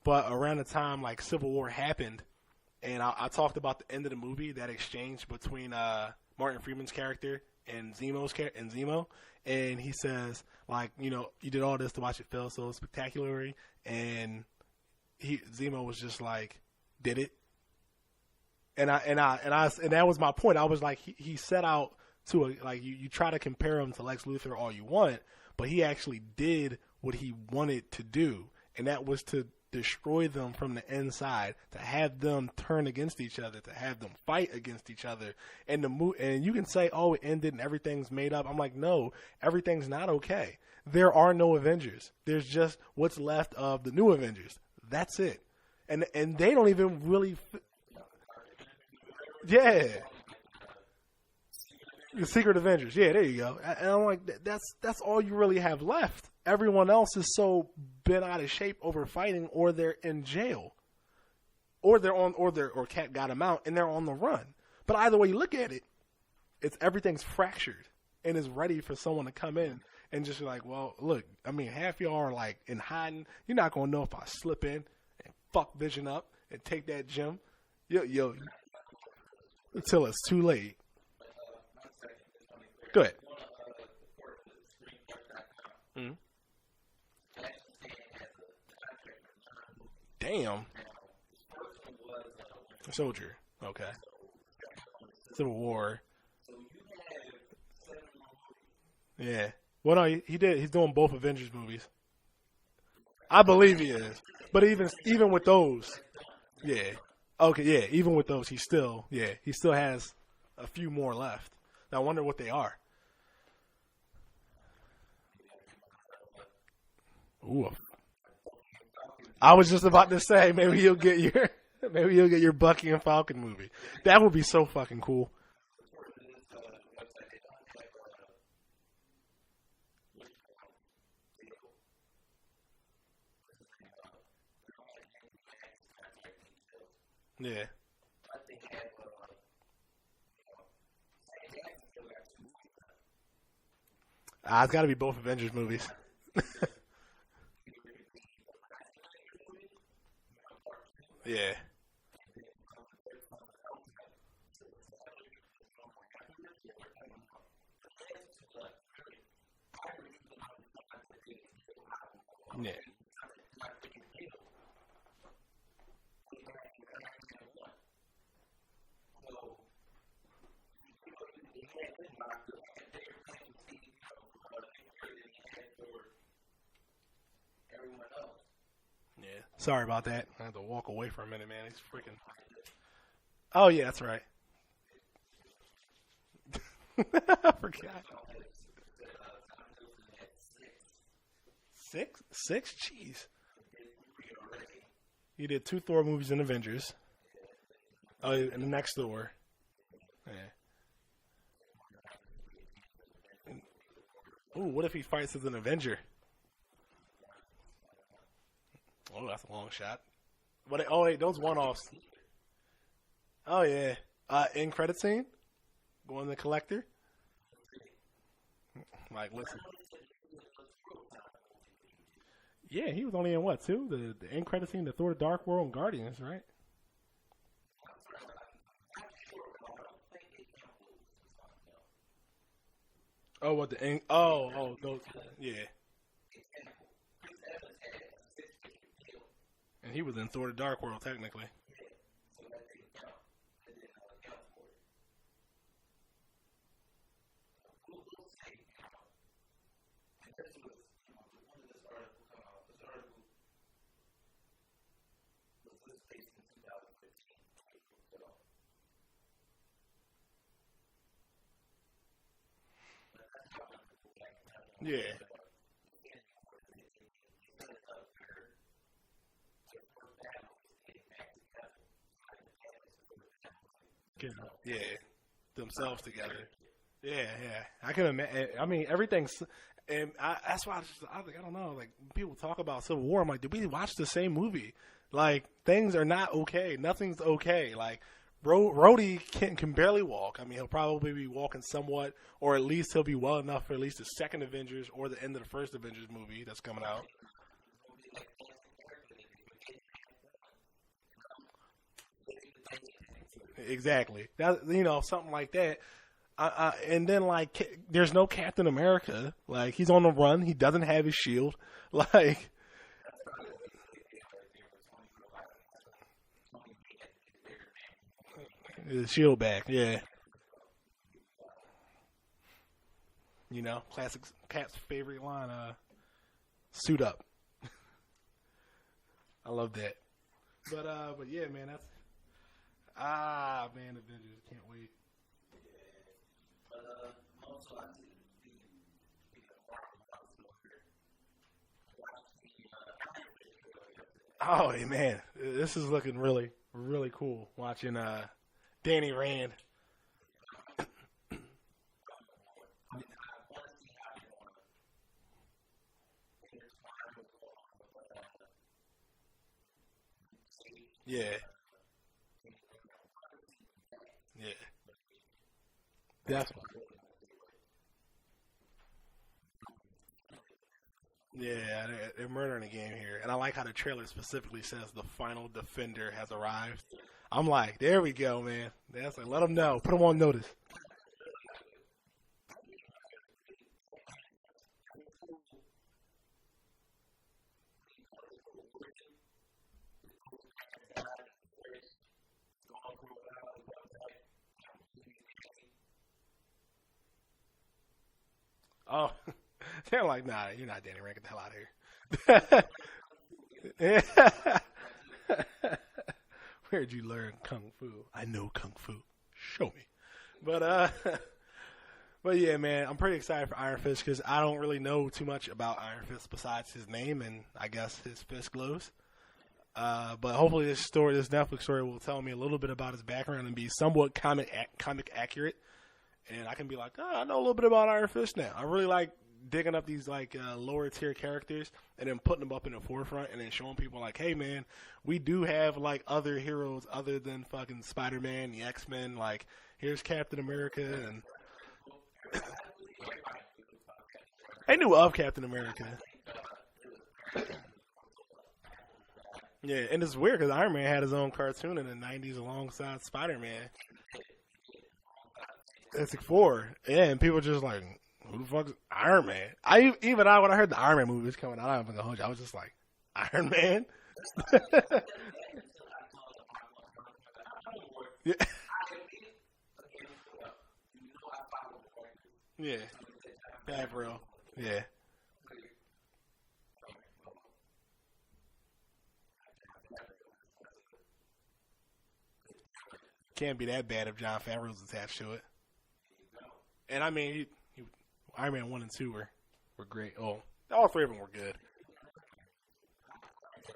But around the time like Civil War happened, and I talked about the end of the movie, that exchange between Martin Freeman's character and Zemo, and he says like, you did all this to watch it fail so spectacularly, and Zemo was just like, did it? And that was my point. I was like, he set out to like you try to compare him to Lex Luthor all you want, but he actually did what he wanted to do, and that was to destroy them from the inside, to have them turn against each other, to have them fight against each other. And and you can say, oh, it ended and everything's made up. I'm like, no, everything's not okay. There are no Avengers. There's just what's left of the new Avengers. That's it. And they don't even really. Yeah. The Secret Avengers. Yeah, there you go. And I'm like, that's all you really have left. Everyone else is so bent out of shape over fighting, or they're in jail, or or Cat got them out and they're on the run. But either way you look at it, everything's fractured and is ready for someone to come in and just be like, well, look, I mean, half y'all are like in hiding. You're not gonna know if I slip in and fuck Vision up and take that gem, yo, until it's too late. Go ahead. Mm. Damn. Soldier. Okay. Civil War. Yeah. Well, no, he did. He's doing both Avengers movies. I believe he is. But even with those, yeah. Okay, yeah. Even with those, he still has a few more left. Now, I wonder what they are. Ooh. I was just about to say maybe you'll get your Bucky and Falcon movie. That would be so fucking cool. Yeah. It's got to be both Avengers movies. Yeah. Yeah. Yeah. Sorry about that. I had to walk away for a minute, man. He's freaking. Oh yeah, that's right. I forgot. Six? Six? Jeez. He did two Thor movies and Avengers. Oh, and the next Thor. Yeah. Ooh, what if he fights as an Avenger? Oh, that's a long shot. But oh wait, those one-offs. Oh yeah, end credit scene, going to the collector. Like, listen. Yeah, he was only in what two? The end credit scene, the Thor: The Dark World, and Guardians, right? Oh, what the end? Oh, those. Yeah, and he was in Thor: The Dark World technically. Yeah. 'Cause, yeah, themselves together. Yeah, yeah. I can imagine. I mean, everything's, and that's why I was like, I don't know. Like people talk about Civil War, I'm like, did we watch the same movie? Like things are not okay. Nothing's okay. Like Rhodey can barely walk. I mean, he'll probably be walking somewhat, or at least he'll be well enough for at least the second Avengers or the end of the first Avengers movie that's coming out. Exactly. That something like that. And then like there's no Captain America. Like he's on the run. He doesn't have his shield. Like his shield back. Yeah. Classic Cap's favorite line. Suit up. I love that. But yeah, man. That's man. Avengers can't wait. Oh man, this is looking really, really cool. Watching Danny Rand. Yeah, yeah, definitely. Yeah, they're murdering the game here, and I like how the trailer specifically says the final defender has arrived. I'm like, there we go, man. That's like, let them know, put them on notice. Oh, they're like, nah, you're not Danny Rand. Get the hell out of here. Where'd you learn kung fu? I know kung fu. Show me. But but yeah, man, I'm pretty excited for Iron Fist because I don't really know too much about Iron Fist besides his name and I guess his fist glows. But hopefully this Netflix story will tell me a little bit about his background and be somewhat comic accurate, and I can be like, oh, I know a little bit about Iron Fist now. I really like digging up these like lower tier characters and then putting them up in the forefront and then showing people like, hey man, we do have like other heroes other than fucking Spider Man, the X Men. Like here's Captain America, and I knew of Captain America. Yeah, and it's weird because Iron Man had his own cartoon in the '90s alongside Spider Man. It's like four, yeah, and people just like, who the fuck's Iron Man? When I heard the Iron Man movie was coming out, I was I was just like, Iron Man. Yeah, yeah, yeah, bro. Yeah, can't be that bad if John Favreau's attached to it. And I mean, Iron Man 1 and 2 were great. Oh, all three of them were good.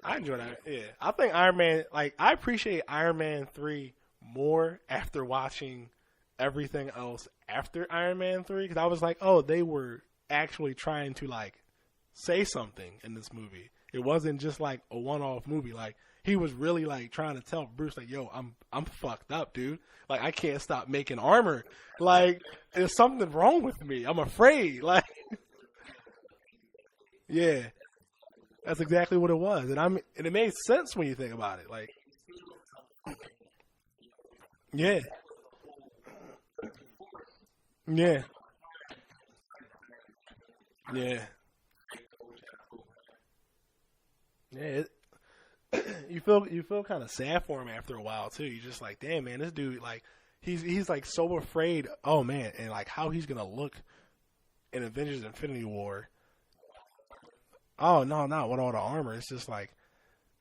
I enjoyed that. Yeah, I think Iron Man. Like, I appreciate Iron Man 3 more after watching everything else after Iron Man 3 because I was like, oh, they were actually trying to like say something in this movie, It wasn't just like a one-off movie. Like he was really like trying to tell Bruce like, yo, I'm fucked up, dude. Like I can't stop making armor. Like there's something wrong with me. I'm afraid. Like yeah. That's exactly what it was. And it made sense when you think about it. Like yeah. Yeah. Yeah. Yeah. You feel kind of sad for him after a while too. You're just like, damn man, this dude like he's like so afraid. Oh man, and like how he's gonna look in Avengers Infinity War. Oh no, not with all the armor. It's just like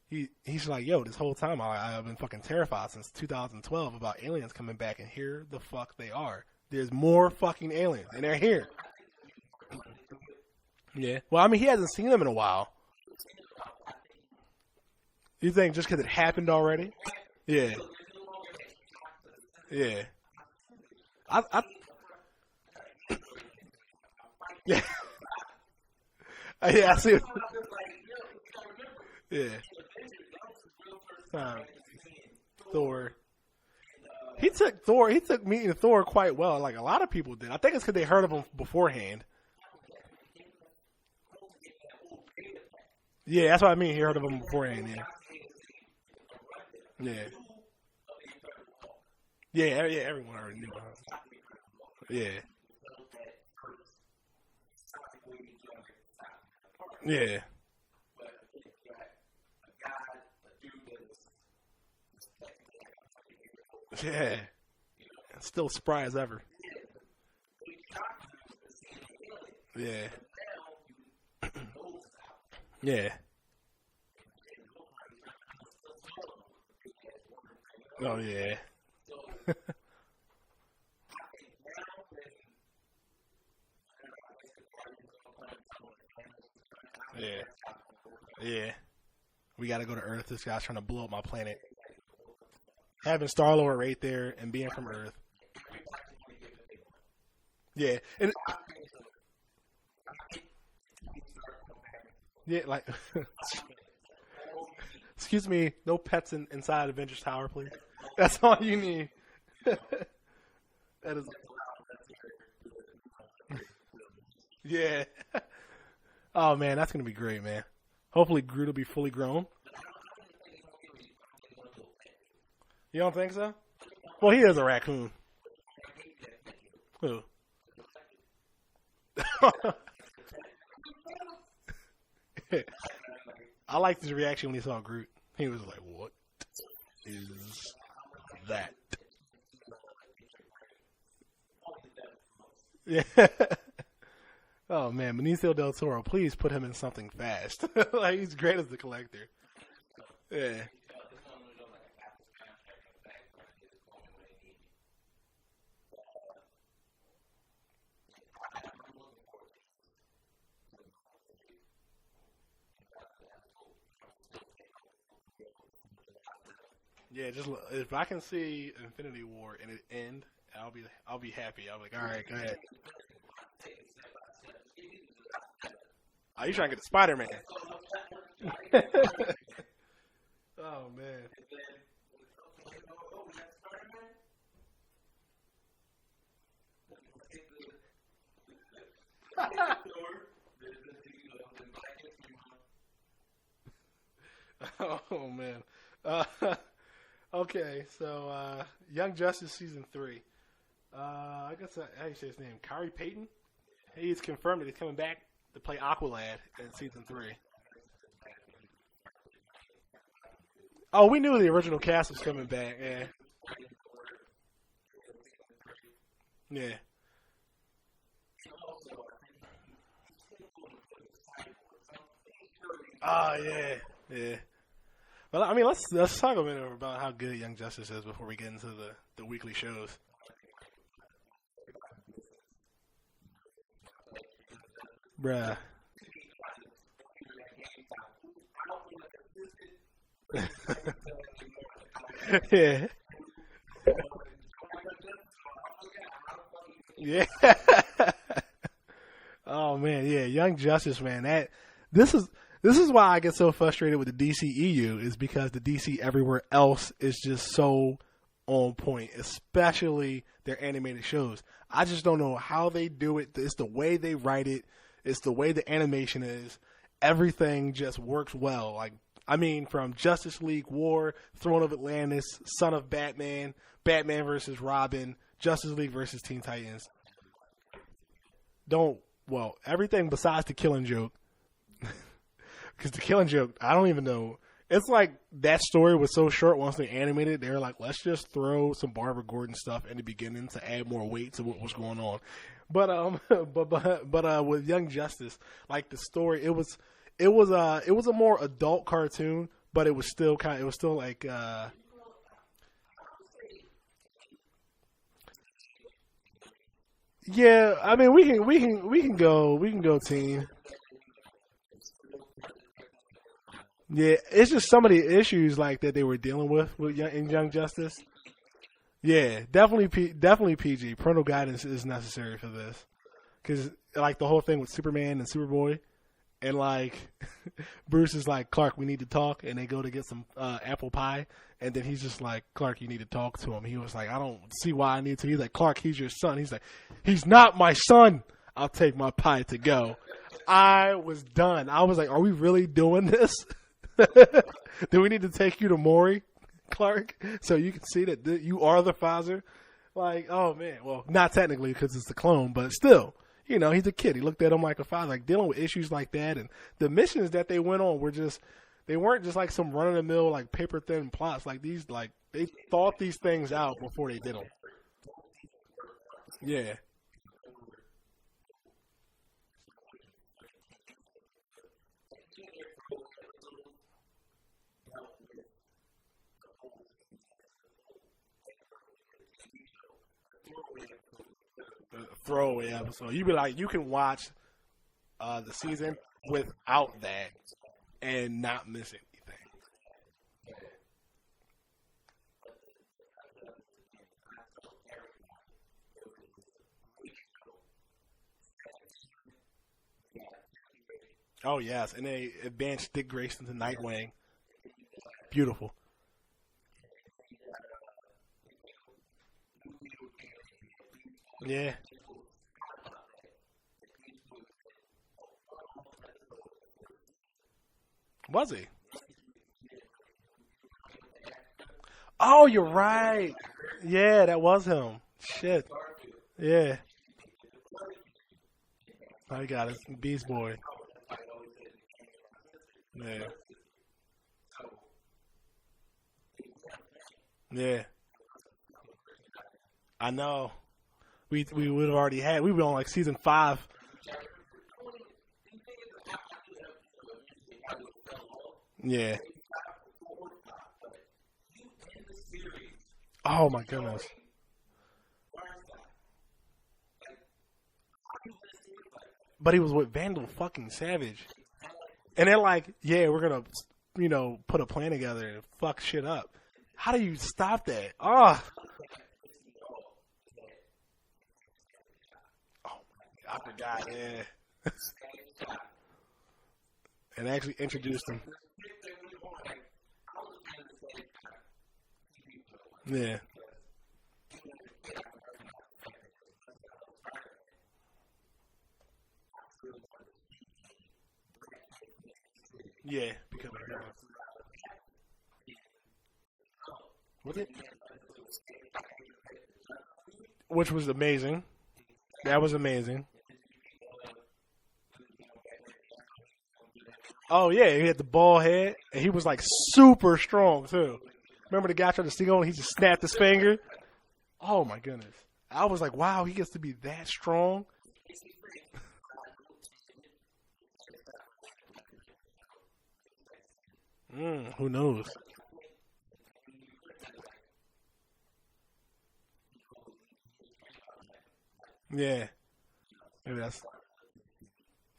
he's like, yo, this whole time I've been fucking terrified since 2012 about aliens coming back, and here the fuck they are. There's more fucking aliens, and they're here. Yeah. Well, I mean, he hasn't seen them in a while. You think just because it happened already? Yeah. Yeah. I yeah. Yeah, I see. Yeah. Thor. He took meeting Thor quite well, like a lot of people did. I think it's because they heard of him beforehand. Yeah, that's what I mean. He heard of him beforehand, yeah. Yeah. Yeah, everyone already knew about him. Yeah. Yeah. Yeah. Still spry as ever. Yeah. Yeah. Oh yeah. Yeah. Yeah. We gotta go to Earth. This guy's trying to blow up my planet. Having Star Lord right there and being from Earth. Yeah. And yeah, like excuse me, no pets inside Avengers Tower, please. That's all you need. That is yeah. Oh man, that's gonna be great, man. Hopefully Groot will be fully grown. You don't think so? Well, he is a raccoon. Who? I liked his reaction when he saw Groot. He was like, "What is that?" Yeah. Oh man, Benicio del Toro, please put him in something fast. Like he's great as the collector. Yeah. Yeah, just if I can see Infinity War and it end, I'll be happy. I'll be like, all right, go ahead. Oh, you trying to get the Spider Man? Oh man. Oh man. Uh, okay, so Young Justice season 3. I guess how you say his name? Kyrie Payton. He's confirmed that he's coming back to play Aqualad in season 3. Oh, we knew the original cast was coming back. Yeah. Yeah. Oh yeah. Yeah. Well, I mean, let's talk a minute about how good Young Justice is before we get into the weekly shows. Bruh. Yeah. Yeah. Oh man, yeah, Young Justice, man. This is This is why I get so frustrated with the DCEU, is because the DC everywhere else is just so on point, especially their animated shows. I just don't know how they do it. It's the way they write it. It's the way the animation is. Everything just works well. Like, I mean, from Justice League War, Throne of Atlantis, Son of Batman, Batman versus Robin, Justice League versus Teen Titans. Everything besides the Killing Joke. Because the Killing Joke, I don't even know. It's like that story was so short once they animated. They were like, let's just throw some Barbara Gordon stuff in the beginning to add more weight to what was going on. But with Young Justice, like the story, it was a more adult cartoon, but it was still like yeah. I mean, we can go teen. Yeah, it's just some of the issues like that they were dealing with in Young Justice. Yeah, definitely PG. Parental guidance is necessary for this because like the whole thing with Superman and Superboy, and like Bruce is like, Clark, we need to talk, and they go to get some apple pie, and then he's just like, Clark, you need to talk to him. He was like, I don't see why I need to. He's like, Clark, he's your son. He's like, he's not my son. I'll take my pie to go. I was done. I was like, are we really doing this? Do we need to take you to Maury, Clark, so you can see that you are the father? Like, oh man, well, not technically because it's the clone, but still, you know, he's a kid. He looked at him like a father, like dealing with issues like that, and the missions that they went on they weren't just like some run of the mill like paper thin plots. Like these, like they thought these things out before they did them. Yeah. Throwaway episode. You be like, you can watch the season without that and not miss anything. Oh yes, and they advanced Dick Grayson to Nightwing. Beautiful. Yeah, was he? Oh, you're right. Yeah, that was him. Shit. Yeah, I got it. Beast Boy. Yeah, yeah. I know. We would have already had. We were on like season 5. Yeah. Oh my goodness. But he was with Vandal fucking Savage, and they're like, yeah, we're gonna, put a plan together and fuck shit up. How do you stop that? Oh, oh, I forgot. Yeah, and actually introduced him. Yeah, yeah, because was it, which was amazing. That was amazing. Oh yeah, he had the ball head, and he was like super strong too. Remember the guy tried to sneak on? He just snapped his finger. Oh my goodness! I was like, wow, he gets to be that strong. Who knows? Yeah, maybe that's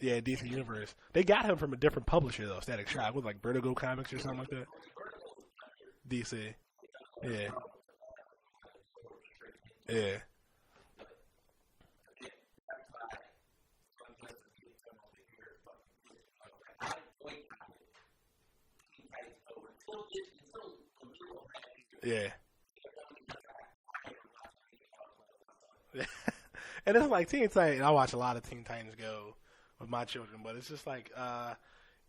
yeah, DC Universe. They got him from a different publisher though. Static Shock with like Vertigo Comics or something like that. DC. Yeah, yeah. Yeah. And it's like Teen Titans. I watch a lot of Teen Titans Go with my children, but it's just like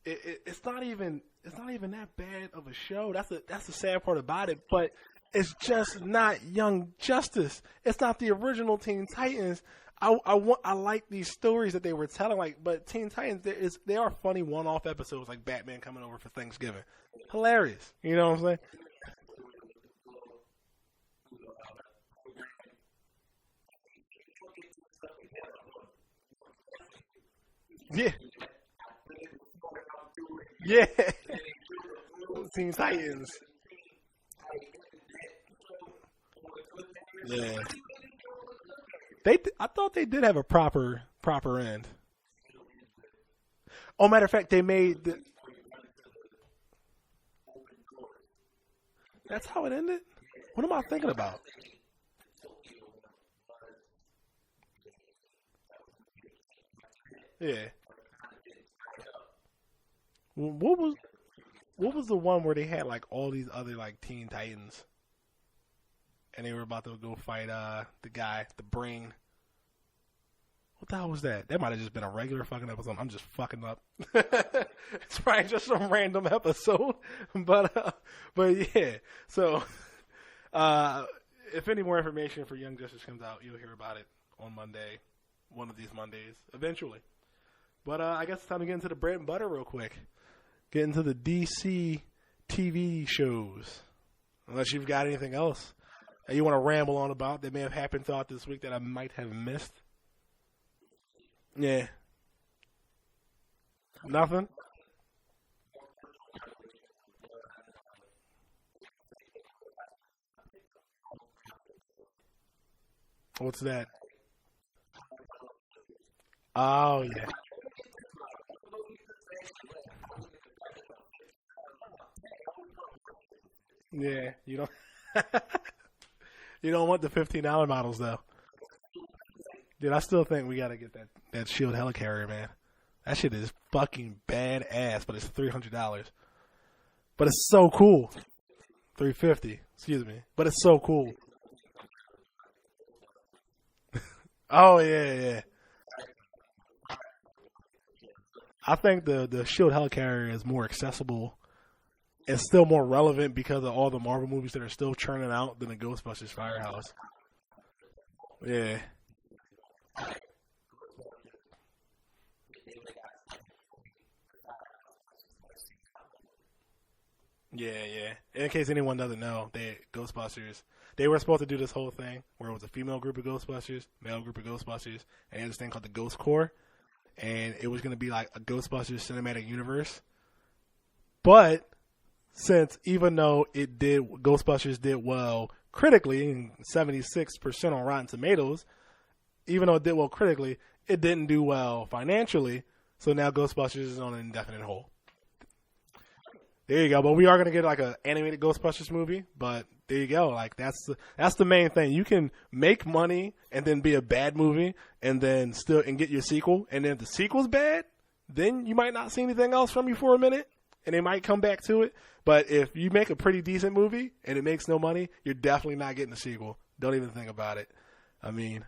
it's not even that bad of a show. That's the sad part about it. But it's just not Young Justice. It's not the original Teen Titans. I like these stories that they were telling, but Teen Titans, they are funny one-off episodes, like Batman coming over for Thanksgiving. Hilarious. You know what I'm saying? Yeah. Yeah. Teen Titans. Yeah. I thought they did have a proper end. Oh, matter of fact, they made that's how it ended. What am I thinking about? Yeah. What was the one where they had like all these other like Teen Titans and they were about to go fight the guy, the Brain. What the hell was that? That might have just been a regular fucking episode. I'm just fucking up. It's probably just some random episode, but yeah. So, if any more information for Young Justice comes out, you'll hear about it on Monday, one of these Mondays, eventually. But I guess it's time to get into the bread and butter real quick. Get into the DC TV shows. Unless you've got anything else that you want to ramble on about that may have happened throughout this week that I might have missed. Yeah. Nothing? What's that? Oh, yeah. Yeah, you don't you don't want the $15 models though. Dude, I still think we gotta get that Shield helicarrier, man. That shit is fucking badass, but it's $300. But it's so cool. 350, excuse me. But it's so cool. Oh yeah, yeah. I think the Shield helicarrier is more accessible and still more relevant because of all the Marvel movies that are still churning out than the Ghostbusters Firehouse. Yeah. Yeah, yeah. In case anyone doesn't know, they were supposed to do this whole thing where it was a female group of Ghostbusters, male group of Ghostbusters, and they had this thing called the Ghost Corps, and it was going to be like a Ghostbusters cinematic universe. But since even though Ghostbusters did well critically, 76% on Rotten Tomatoes, even though it did well critically, it didn't do well financially. So now Ghostbusters is on an indefinite hold. There you go. But we are gonna get like an animated Ghostbusters movie. But there you go. Like that's the main thing. You can make money and then be a bad movie and then get your sequel. And then if the sequel's bad, then you might not see anything else from you for a minute, and they might come back to it. But if you make a pretty decent movie and it makes no money, you're definitely not getting a sequel. Don't even think about it. I mean,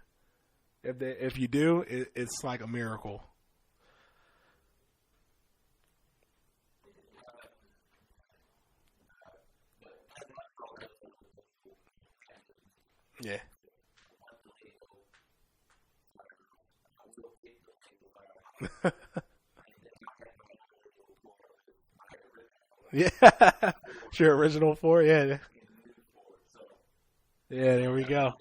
if you do, it's like a miracle. Yeah. Yeah. Sure, original four. Yeah. Yeah, there we go.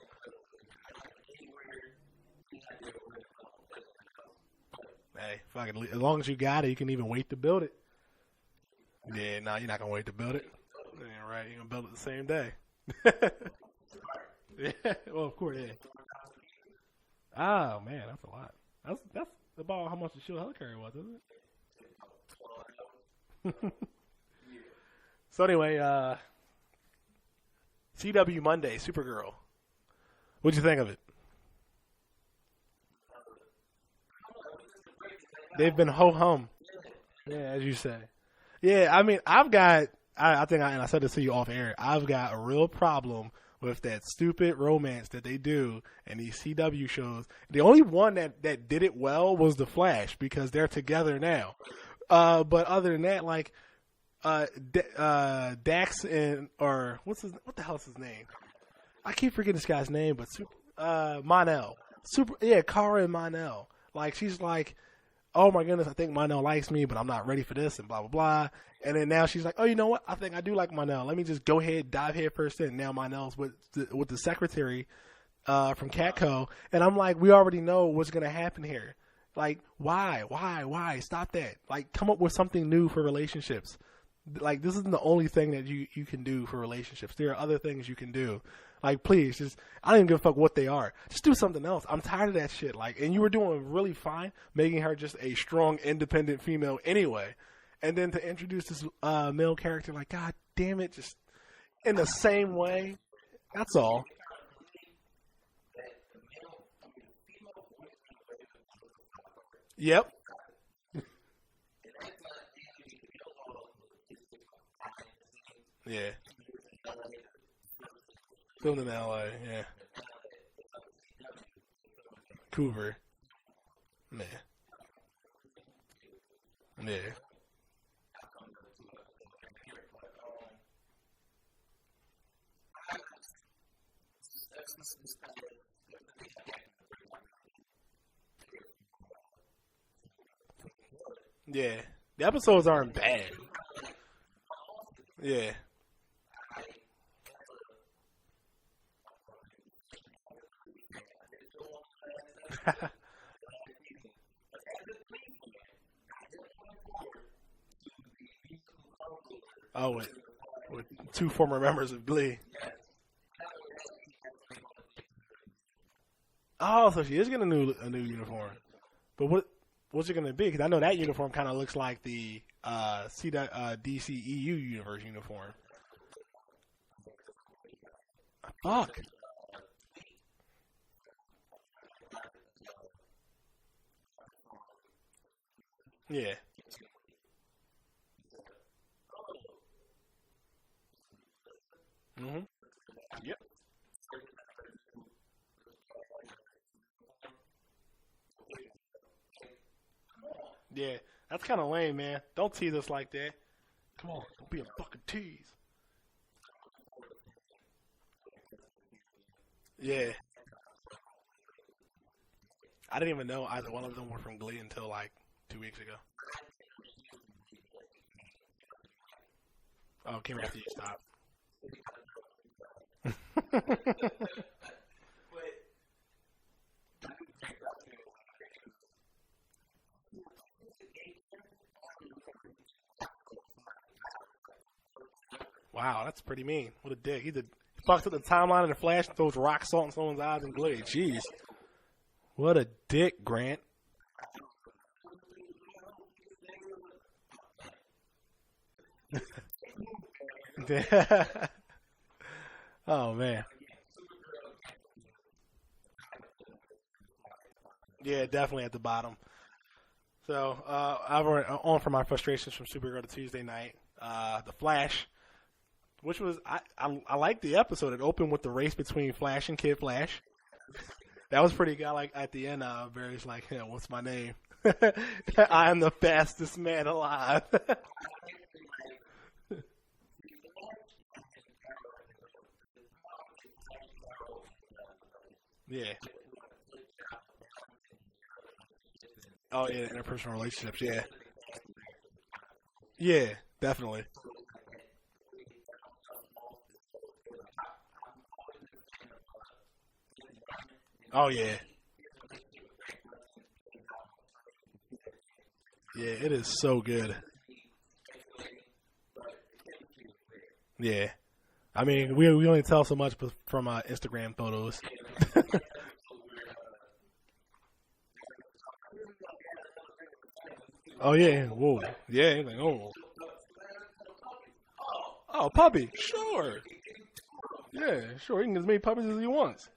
Hey, fucking, as long as you got it, you can even wait to build it. Yeah, no, you're not gonna wait to build it. Yeah, right. You're gonna build it the same day. Yeah. Well, of course, yeah. Oh man, that's a lot. That's about how much the Shield helicarrier was, isn't it? So anyway, CW Monday, Supergirl. What'd you think of it? They've been ho hum. Yeah, as you say. Yeah, I mean, I think, and I said this to you off air, I've got a real problem with that stupid romance that they do in these CW shows. The only one that did it well was The Flash because they're together now. But other than that, like Dax and what the hell is his name? I keep forgetting this guy's name, but Mon-El. Kara and Mon-El. Like she's like, oh my goodness, I think Mon-El likes me, but I'm not ready for this, and blah blah blah. And then now she's like, oh, you know what? I think I do like Mon-El. Let me just go ahead, dive head first in. Now Mon-El's with the secretary from Catco, and I'm like, we already know what's gonna happen here. Like, why? Stop that. Like, come up with something new for relationships. Like, this isn't the only thing that you can do for relationships. There are other things you can do. Like, please, just, I don't even give a fuck what they are. Just do something else. I'm tired of that shit. Like, and you were doing really fine, making her just a strong, independent female anyway. And then to introduce this male character, like, God damn it, just in the same way. That's all. Yep. Yeah. Filmed in LA, yeah. Vancouver. Man. Yeah. Yeah. The episodes aren't bad. Yeah. Oh, with two former members of Glee. Oh, so she is getting a new uniform. But what's it gonna be? Because I know that uniform kind of looks like the DCEU universe uniform. Fuck. Yeah. Mhm. Yep. Yeah. That's kind of lame, man. Don't tease us like that. Come on, don't be a fucking tease. Yeah. I didn't even know either one of them were from Glee until like 2 weeks ago. Oh, it came after you stopped. Wow, that's pretty mean. What a dick. He fucks up the timeline in the Flash and throws rock salt in someone's eyes and Glee. Jeez. What a dick, Grant. Oh man. Yeah, definitely at the bottom. So I've already on for my frustrations from Supergirl to Tuesday night. The Flash, which was I liked the episode. It opened with the race between Flash and Kid Flash. That was pretty good. Like at the end, Barry's like, "Yeah, what's my name? I am the fastest man alive." Yeah. Oh yeah, interpersonal relationships. Yeah. Yeah, definitely. Oh yeah. Yeah, it is so good. Yeah. I mean, we only tell so much from Instagram photos. Oh yeah. Whoa. Yeah. He's like, oh. Oh, puppy. Sure. Yeah. Sure. He can get as many puppies as he wants.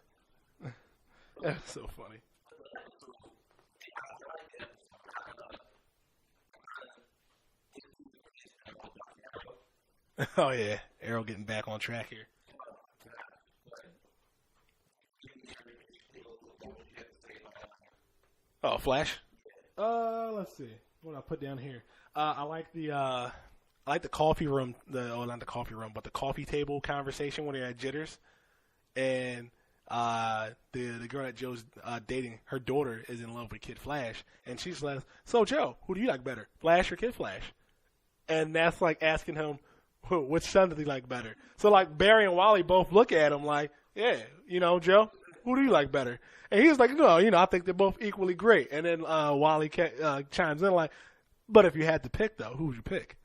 That's so funny. Oh yeah, Arrow getting back on track here. Oh, Flash. Let's see. What I put down here. I like the coffee room. Not the coffee room, but the coffee table conversation when they had jitters, and the girl that Joe's dating, her daughter is in love with Kid Flash, and she's like, "So Joe, who do you like better, Flash or Kid Flash?" And that's like asking him, which son does he like better? So like Barry and Wally both look at him like, "Yeah, Joe, who do you like better?" And he's like, "No, I think they're both equally great." And then Wally chimes in like, "But if you had to pick though, who would you pick?"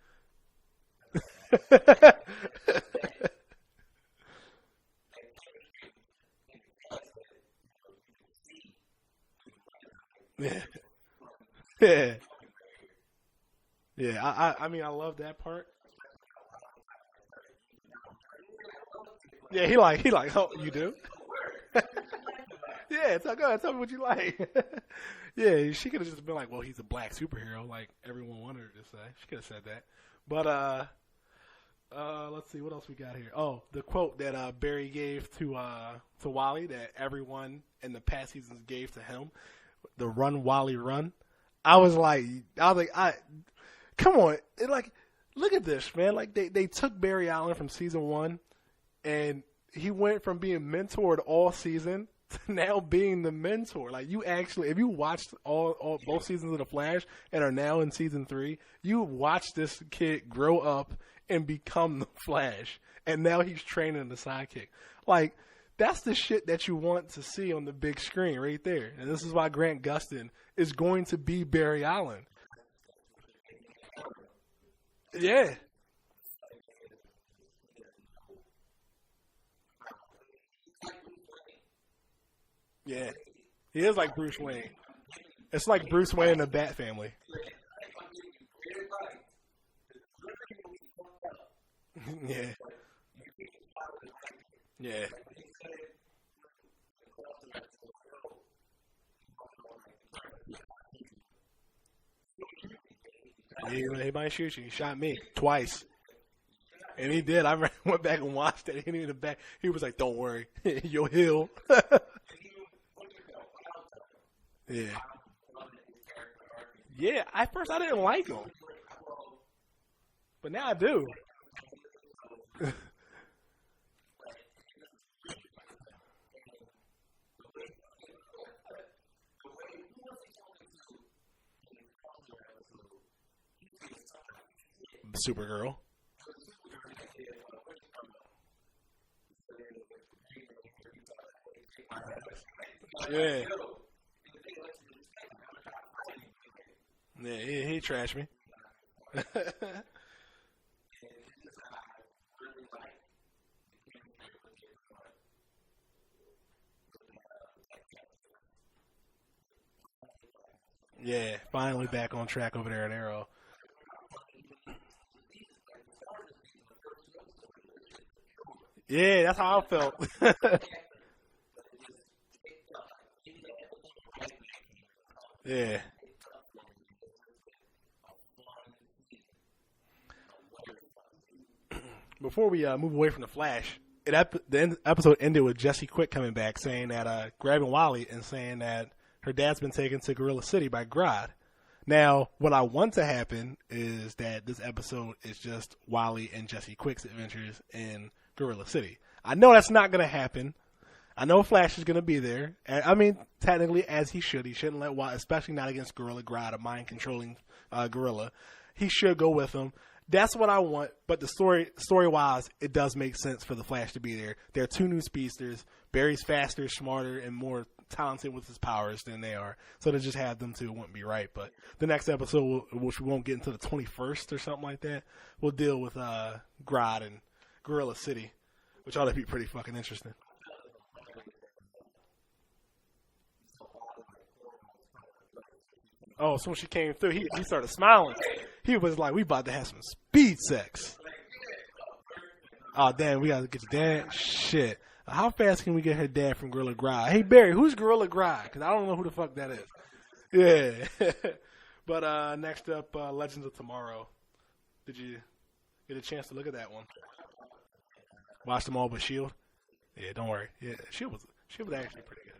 Yeah, yeah, yeah. I mean, I love that part. Yeah, he like. Oh, you do? Yeah, go ahead, tell me what you like. Yeah, she could have just been like, "Well, he's a black superhero," like everyone wanted her to say. She could have said that. But let's see what else we got here. Oh, the quote that Barry gave to Wally that everyone in the past seasons gave to him, the "Run Wally Run." I was like, come on, look at this, man. Like they took Barry Allen from season one, and he went from being mentored all season to now being the mentor. Like you actually, if you watched all both seasons of The Flash and are now in season 3, you watch this kid grow up and become the Flash, and now he's training the sidekick. Like that's the shit that you want to see on the big screen right there. And this is why Grant Gustin is going to be Barry Allen. Yeah. Yeah. He is like Bruce Wayne. It's like Bruce Wayne and the Bat Family. Yeah. Yeah. He might shoot you. He shot me twice. And he did. Went back and watched it. He in the back. He was like, "Don't worry, you'll heal." Yeah. Yeah. At first, I didn't like him, but now I do. Supergirl. Yeah. Yeah. He trashed me. Yeah. Finally back on track over there at Arrow. Yeah, that's how I felt. Yeah. Before we move away from the Flash, the episode ended with Jesse Quick coming back, saying that grabbing Wally and saying that her dad's been taken to Gorilla City by Grodd. Now, what I want to happen is that this episode is just Wally and Jesse Quick's adventures in Gorilla City. I know that's not going to happen. I know Flash is going to be there. I mean, technically, as he should. He shouldn't let Wally, especially not against Gorilla Grodd, a mind-controlling gorilla. He should go with him. That's what I want. But the story-wise, it does make sense for the Flash to be there. There are two new speedsters. Barry's faster, smarter, and more talented with his powers than they are. So to just have them two wouldn't be right. But the next episode, which we won't get until the 21st or something like that, we'll deal with Grodd and Gorilla City, which ought to be pretty fucking interesting. Oh, as soon as she came through, he started smiling. He was like, "We about to have some speed sex." Oh, damn, we got to get your dad. Shit. How fast can we get her dad from Gorilla Grodd? Hey, Barry, who's Gorilla Grodd? Because I don't know who the fuck that is. Yeah. But next up, Legends of Tomorrow. Did you Get a chance to look at that one. Watch them all but Shield. Yeah, don't worry. Yeah, Shield was actually pretty good.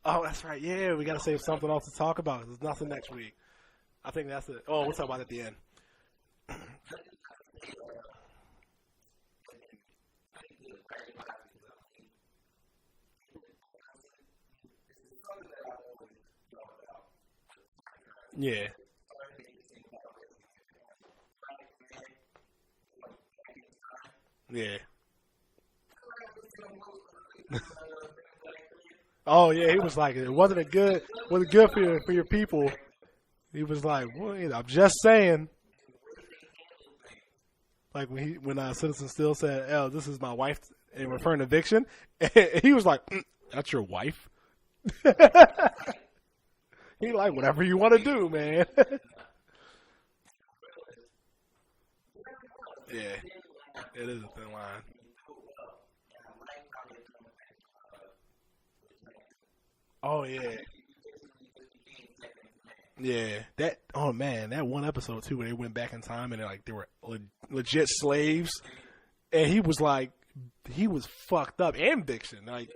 Oh, that's right. Yeah, we gotta save something else to talk about. There's nothing next week. I think that's it. Oh, we'll talk about it at the end. Yeah. Yeah. Oh yeah, he was like, it wasn't good for your people. He was like, well, I'm just saying. Like when Citizen Still said, "Oh, this is my wife," and referring to eviction, he was like, "That's your wife." He like whatever you want to do, man. Yeah, it is a thin line. Oh yeah, yeah. That oh man, that one episode too where they went back in time and they were legit slaves, and he was fucked up and Vixen. Like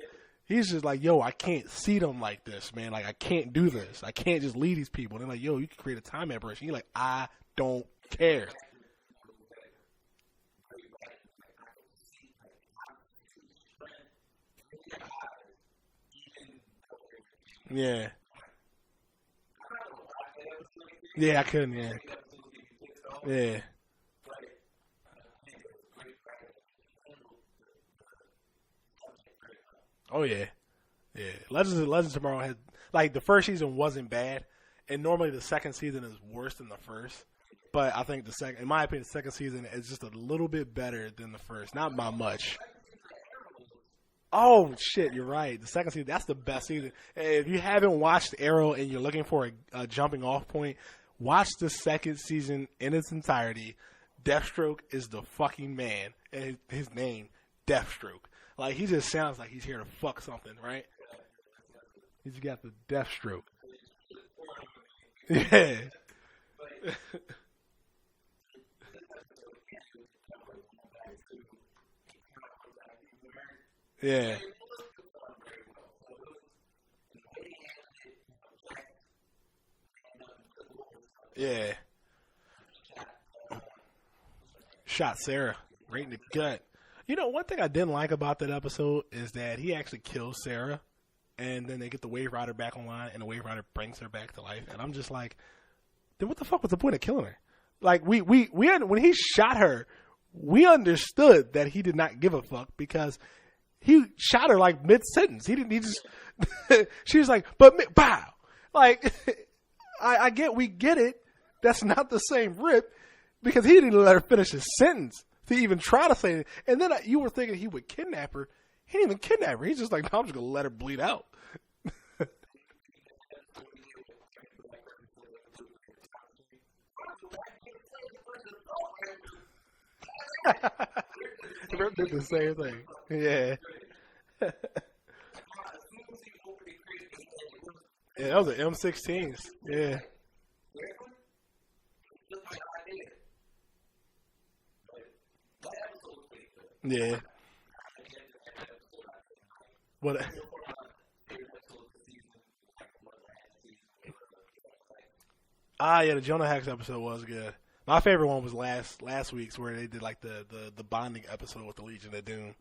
he's just like, yo, I can't see them like this, man. Like I can't do this. I can't just lead these people. And they're like, yo, you can create a time aberration. He's like, I don't care. Yeah. Yeah, I couldn't. Yeah. Yeah. Oh yeah. Yeah. Legends Tomorrow had like the first season wasn't bad, and normally the second season is worse than the first. But I think in my opinion, the second season is just a little bit better than the first, not by much. Oh shit, you're right. The second season, that's the best season. If you haven't watched Arrow and you're looking for a jumping off point, watch the second season in its entirety. Deathstroke is the fucking man, and his name, Deathstroke. Like he just sounds like he's here to fuck something, right? He's got the Deathstroke. Yeah. Yeah. Yeah. Shot Sarah right in the gut. You know, one thing I didn't like about that episode is that he actually kills Sarah, and then they get the Wave Rider back online, and the Wave Rider brings her back to life. And I'm just like, then what the fuck was the point of killing her? Like, when he shot her, we understood that he did not give a fuck because he shot her like mid sentence. He just, she was like, but bow. Like, we get it. That's not the same rip because he didn't let her finish his sentence to even try to say it. And then you were thinking he would kidnap her. He didn't even kidnap her. He's just like, no, I'm just going to let her bleed out. Rip did the same thing. Yeah. Yeah, that was an M16s. Yeah. Yeah. What? Yeah, the Jonah Hex episode was good. My favorite one was last week's where they did like the bonding episode with the Legion of Doom.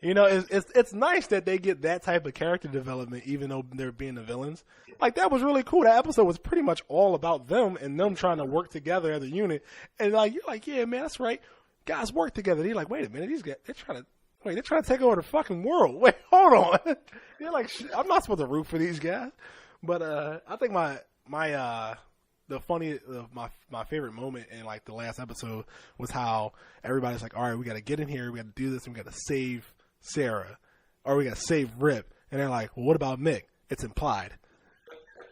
You know, it's nice that they get that type of character development, even though they're being the villains. Like that was really cool. That episode was pretty much all about them and them trying to work together as a unit. And like you're like, yeah, man, that's right. Guys work together. They're like, wait a minute, these guys they're trying to take over the fucking world. Wait, hold on. They're like, I'm not supposed to root for these guys. But I think my favorite moment in like the last episode was how everybody's like, all right, we got to get in here, we got to do this, and we got to save Sarah, or we got to save Rip, and they're like, well, what about Mick? It's implied.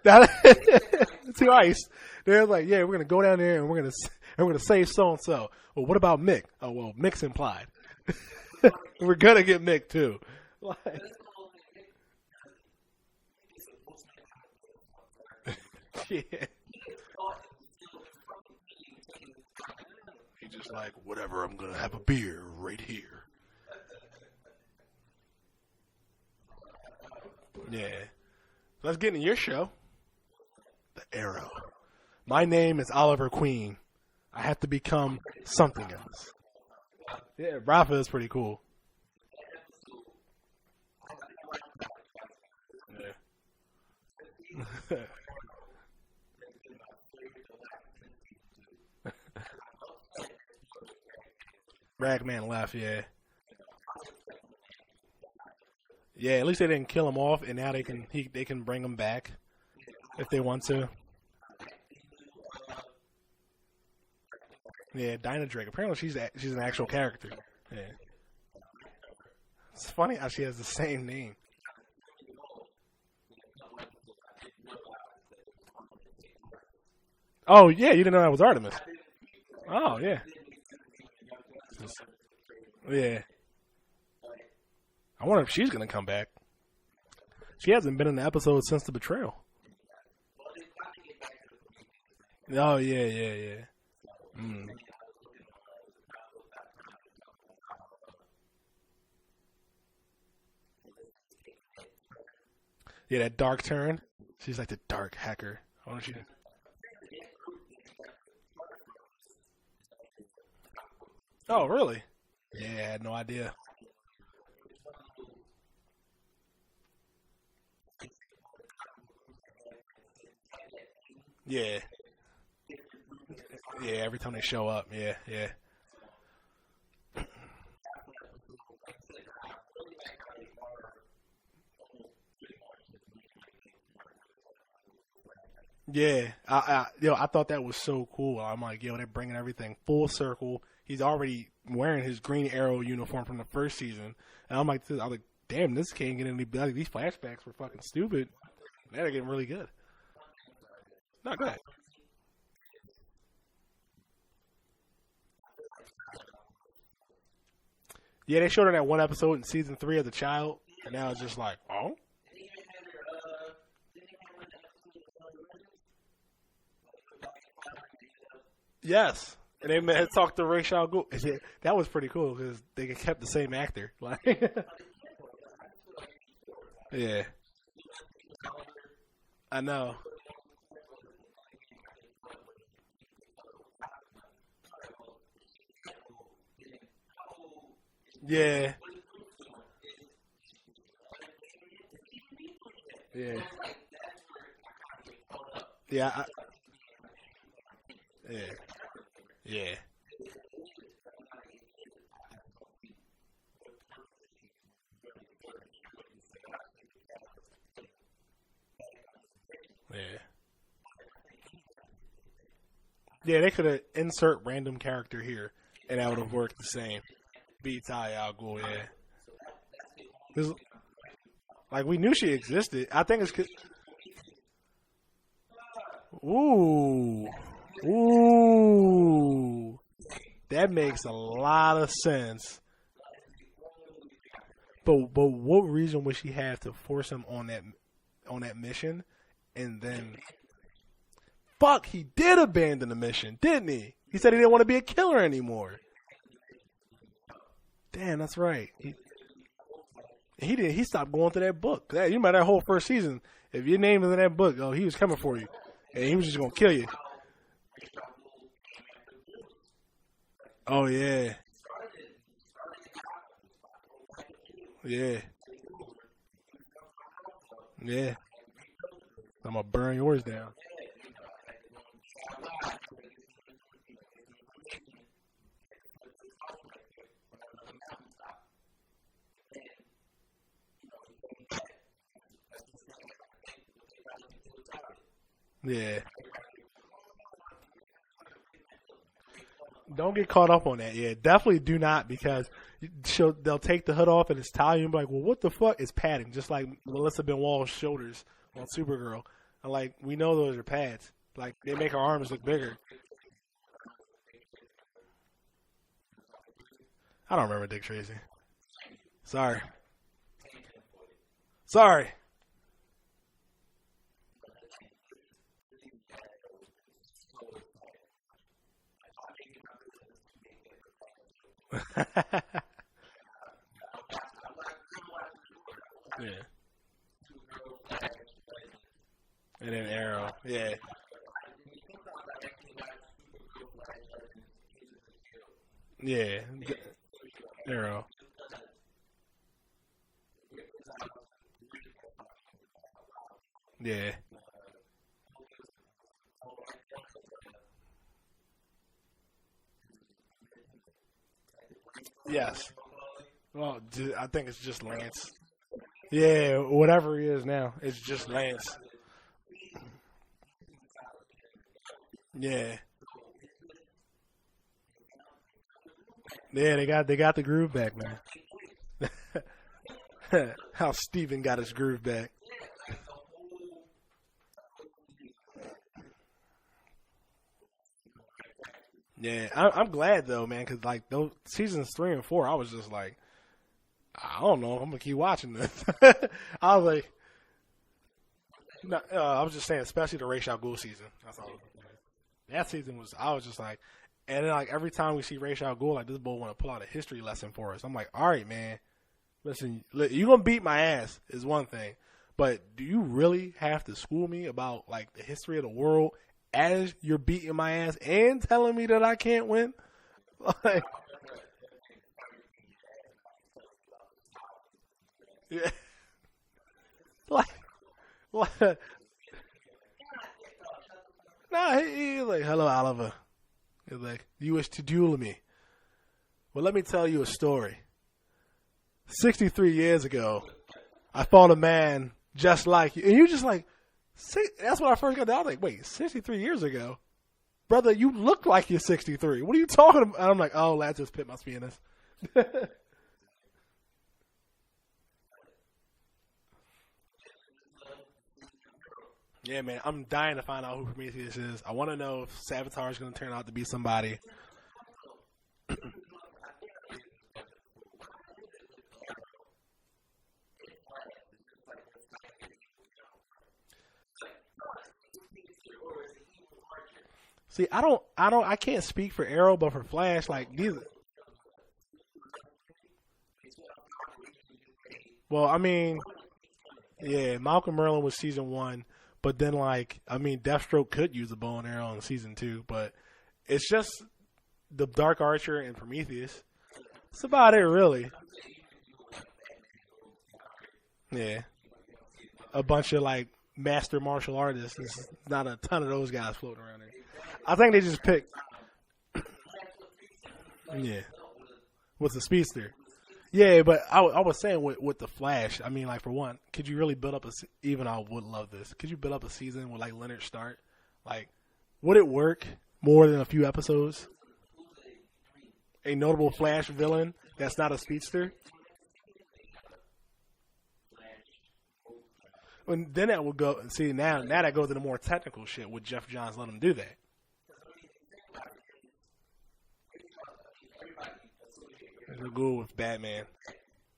To Ice, they're like, yeah, we're gonna go down there and we're gonna save so and so. Well, what about Mick? Oh, well, Mick's implied. We're gonna get Mick too. Like, yeah. just like, whatever, I'm gonna have a beer right here. Yeah. Let's get into your show. The Arrow. My name is Oliver Queen. I have to become something else. Yeah, Rafa is pretty cool. Yeah. Ragman left, yeah. Yeah, at least they didn't kill him off, and now they can bring him back if they want to. Yeah, Dinah Drake. Apparently, she's an actual character. Yeah, it's funny how she has the same name. Oh yeah, you didn't know that was Artemis. Oh yeah, yeah. I wonder if she's gonna come back. She hasn't been in the episode since the betrayal. Oh yeah, yeah, yeah. Mm. Yeah, that dark turn. She's like the dark hacker. I wonder if she. Oh really? Yeah, I had no idea. Yeah, yeah. Every time they show up, yeah, yeah, yeah. I thought that was so cool. I'm like, yo, they're bringing everything full circle. He's already wearing his Green Arrow uniform from the first season, and I'm like, damn, this can't get any better. These flashbacks were fucking stupid. Now they're getting really good. Not good. Yeah, they showed her that one episode in season 3 as a child, and now it's just like, oh, yes. And they met, talked to Ray Shaw Ghul. That was pretty cool because they kept the same actor. Like, yeah, I know. Yeah, yeah, yeah, yeah, yeah, yeah. Yeah, they could have insert random character here, and that would have worked the same. Beats Al Ghul, yeah. 'Cause, like we knew she existed. I think it's 'cause- ooh, ooh. That makes a lot of sense. But what reason would she have to force him on that mission, and then fuck, he did abandon the mission, didn't he? He said he didn't want to be a killer anymore. Damn, that's right. He did. He stopped going to that book. You remember that whole first season? If your name is in that book, oh, he was coming for you, and he was just gonna kill you. Oh yeah, yeah, yeah. I'm gonna burn yours down. Yeah. Don't get caught up on that. Yeah, definitely do not because they'll take the hood off and it's tie you and be like, well, what the fuck? It's padding, just like Melissa Benoit's shoulders on Supergirl. And like, we know those are pads. Like, they make her arms look bigger. I don't remember Dick Tracy. Sorry. Sorry. Yeah. And then Arrow. Yeah. Yeah. Arrow. Yeah. Yes. Well, I think it's just Lance. Yeah, whatever he is now, it's just Lance. Yeah. Yeah, they got the groove back, man. How Steven got his groove back. Yeah, I'm glad though, man, because like those seasons 3 and 4, I was just like, I don't know, I'm gonna keep watching this. I was like, no, I was just saying, especially the Ra's al Ghul season. That's all. That season was, I was just like, and then like every time we see Ra's al Ghul, like this boy want to pull out a history lesson for us. I'm like, all right, man, listen, you gonna beat my ass is one thing, but do you really have to school me about like the history of the world as you're beating my ass and telling me that I can't win? Like, yeah, like, like nah, he's like, hello, Oliver. He's like, you wish to duel me? Well, let me tell you a story. 63 years ago, I fought a man just like you. And you're just like, see, that's when I first got there. I was like, wait, 63 years ago? Brother, you look like you're 63. What are you talking about? And I'm like, oh, Lazarus Pit must be in this. Yeah, man, I'm dying to find out who Prometheus is. I want to know if Savitar is going to turn out to be somebody. See, I can't speak for Arrow, but for Flash, like these. Well, I mean, yeah, Malcolm Merlin was season 1, but then like, I mean, Deathstroke could use a bow and arrow in season 2, but it's just the Dark Archer and Prometheus. That's about it, really. Yeah, a bunch of like master martial artists. There's not a ton of those guys floating around there. I think they just picked. Yeah, with the speedster. Yeah, but I was saying with the Flash. I mean, like for one, could you really build up even I would love this. Could you build up a season with like Leonard Stark? Like, would it work more than a few episodes? A notable Flash villain that's not a speedster. And then that would go. See, now that goes into more technical shit. Would Jeff Johns let him do that? We'll go with Batman.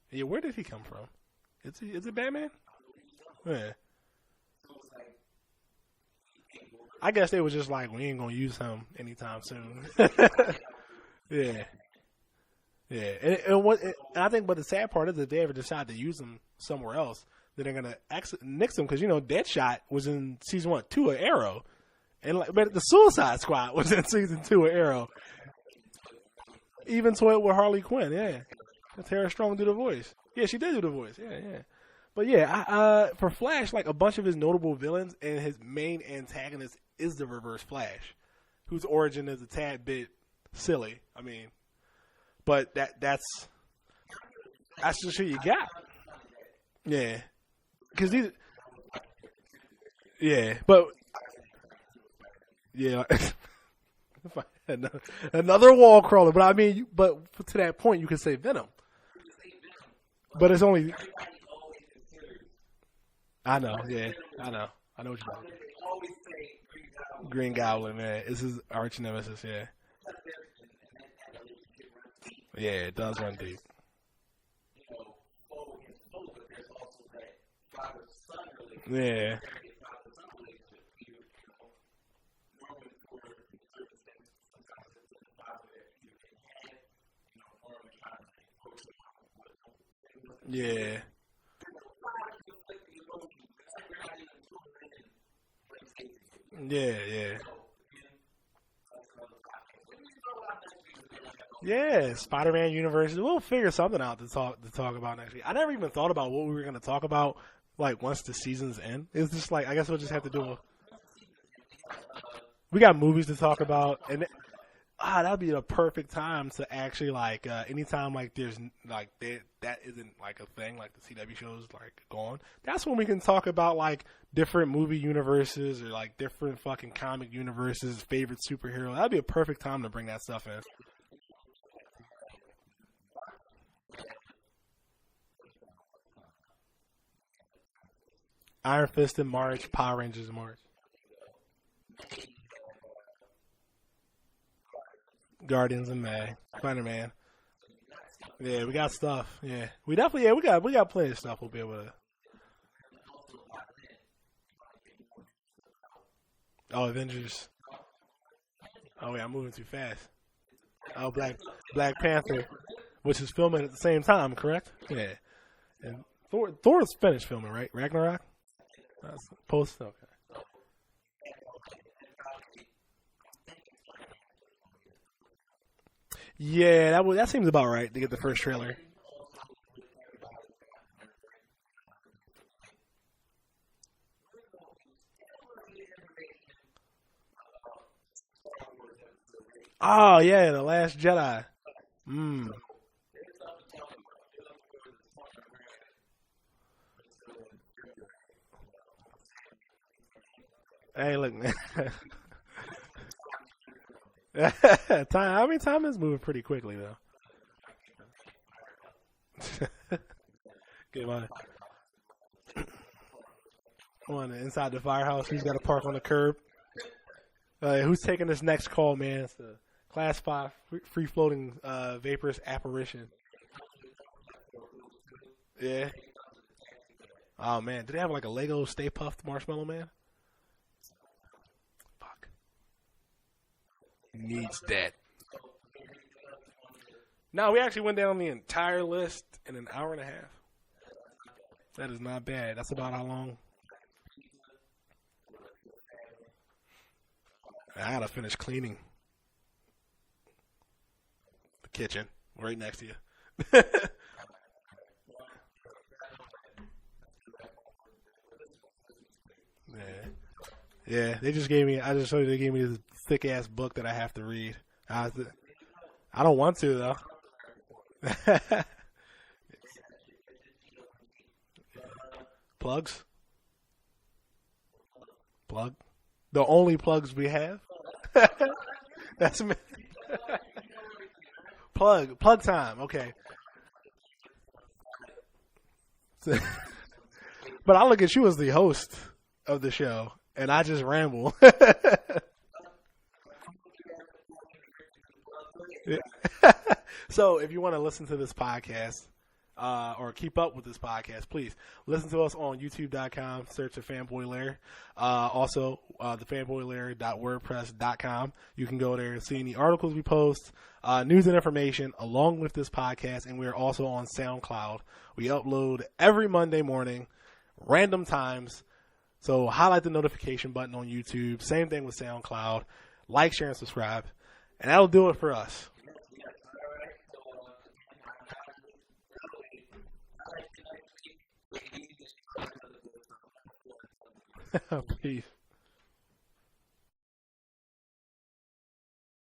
Yeah, where did he come from? Is it Batman? Yeah. I guess they was just like, we ain't gonna use him anytime soon. Yeah, yeah. And I think, but the sad part is if they ever decide to use him somewhere else, then they're gonna nix him because Deadshot was in season 1, 2 of Arrow, and like, but the Suicide Squad was in season 2 of Arrow. Even toyed with Harley Quinn, yeah. Tara Strong do the voice. Yeah, she did do the voice. Yeah, yeah. But yeah, for Flash, like a bunch of his notable villains and his main antagonist is the Reverse Flash, whose origin is a tad bit silly. I mean, but that's just who you got. Yeah, because these. Yeah, but yeah. Another wall crawler, but I mean, but to that point, you could say Venom, but it's only. I know, yeah, I know what you mean. Green Goblin, man, this is arch nemesis, yeah, yeah, it does run deep. Yeah, Yeah. Yeah, yeah. Yeah, Spider-Man universe. We'll figure something out to talk about next week. I never even thought about what we were going to talk about like once the season's end. It's just like I guess we'll just have to do a. We got movies to talk about, and that'd be the perfect time to actually like anytime like there's like that isn't like a thing like the CW shows like gone. That's when we can talk about like different movie universes or like different fucking comic universes, favorite superhero. That'd be a perfect time to bring that stuff in. Iron Fist in March, Power Rangers in March, Guardians in May, Spider Man. Yeah, we got stuff. Yeah, we definitely. Yeah, we got plenty of stuff. We'll be able to. Oh, Avengers. Oh yeah, I'm moving too fast. Oh, Black Panther, which is filming at the same time, correct? Yeah. And Thor's finished filming, right? Ragnarok. That's post. Okay. Yeah, that seems about right to get the first trailer. Oh yeah, the Last Jedi. Mm. Hey, look, man. time. I mean, time is moving pretty quickly though. Get my on inside the firehouse. Who's got to park on the curb? Who's taking this next call, man? It's the Class 5 free floating vaporous apparition. Yeah. Oh man, do they have like a Lego Stay Puffed Marshmallow Man? Fuck. Needs that. No, we actually went down the entire list in an hour and a half. That is not bad. That's about how long I gotta finish cleaning the kitchen right next to you. Yeah. Yeah, they just gave me. I just showed you they gave me this thick ass book that I have to read. I, I don't want to though. Plugs, plug. The only plugs we have. That's me. Plug time. Okay. but I look at you as the host of the show, and I just ramble. So if you want to listen to this podcast or keep up with this podcast, please listen to us on youtube.com, search for Fanboy Lair. Also, the fanboylair.wordpress.com. You can go there and see any articles we post, news and information along with this podcast, and we are also on SoundCloud. We upload every Monday morning, random times. So highlight the notification button on YouTube. Same thing with SoundCloud. Like, share, and subscribe. And that'll do it for us. Peace.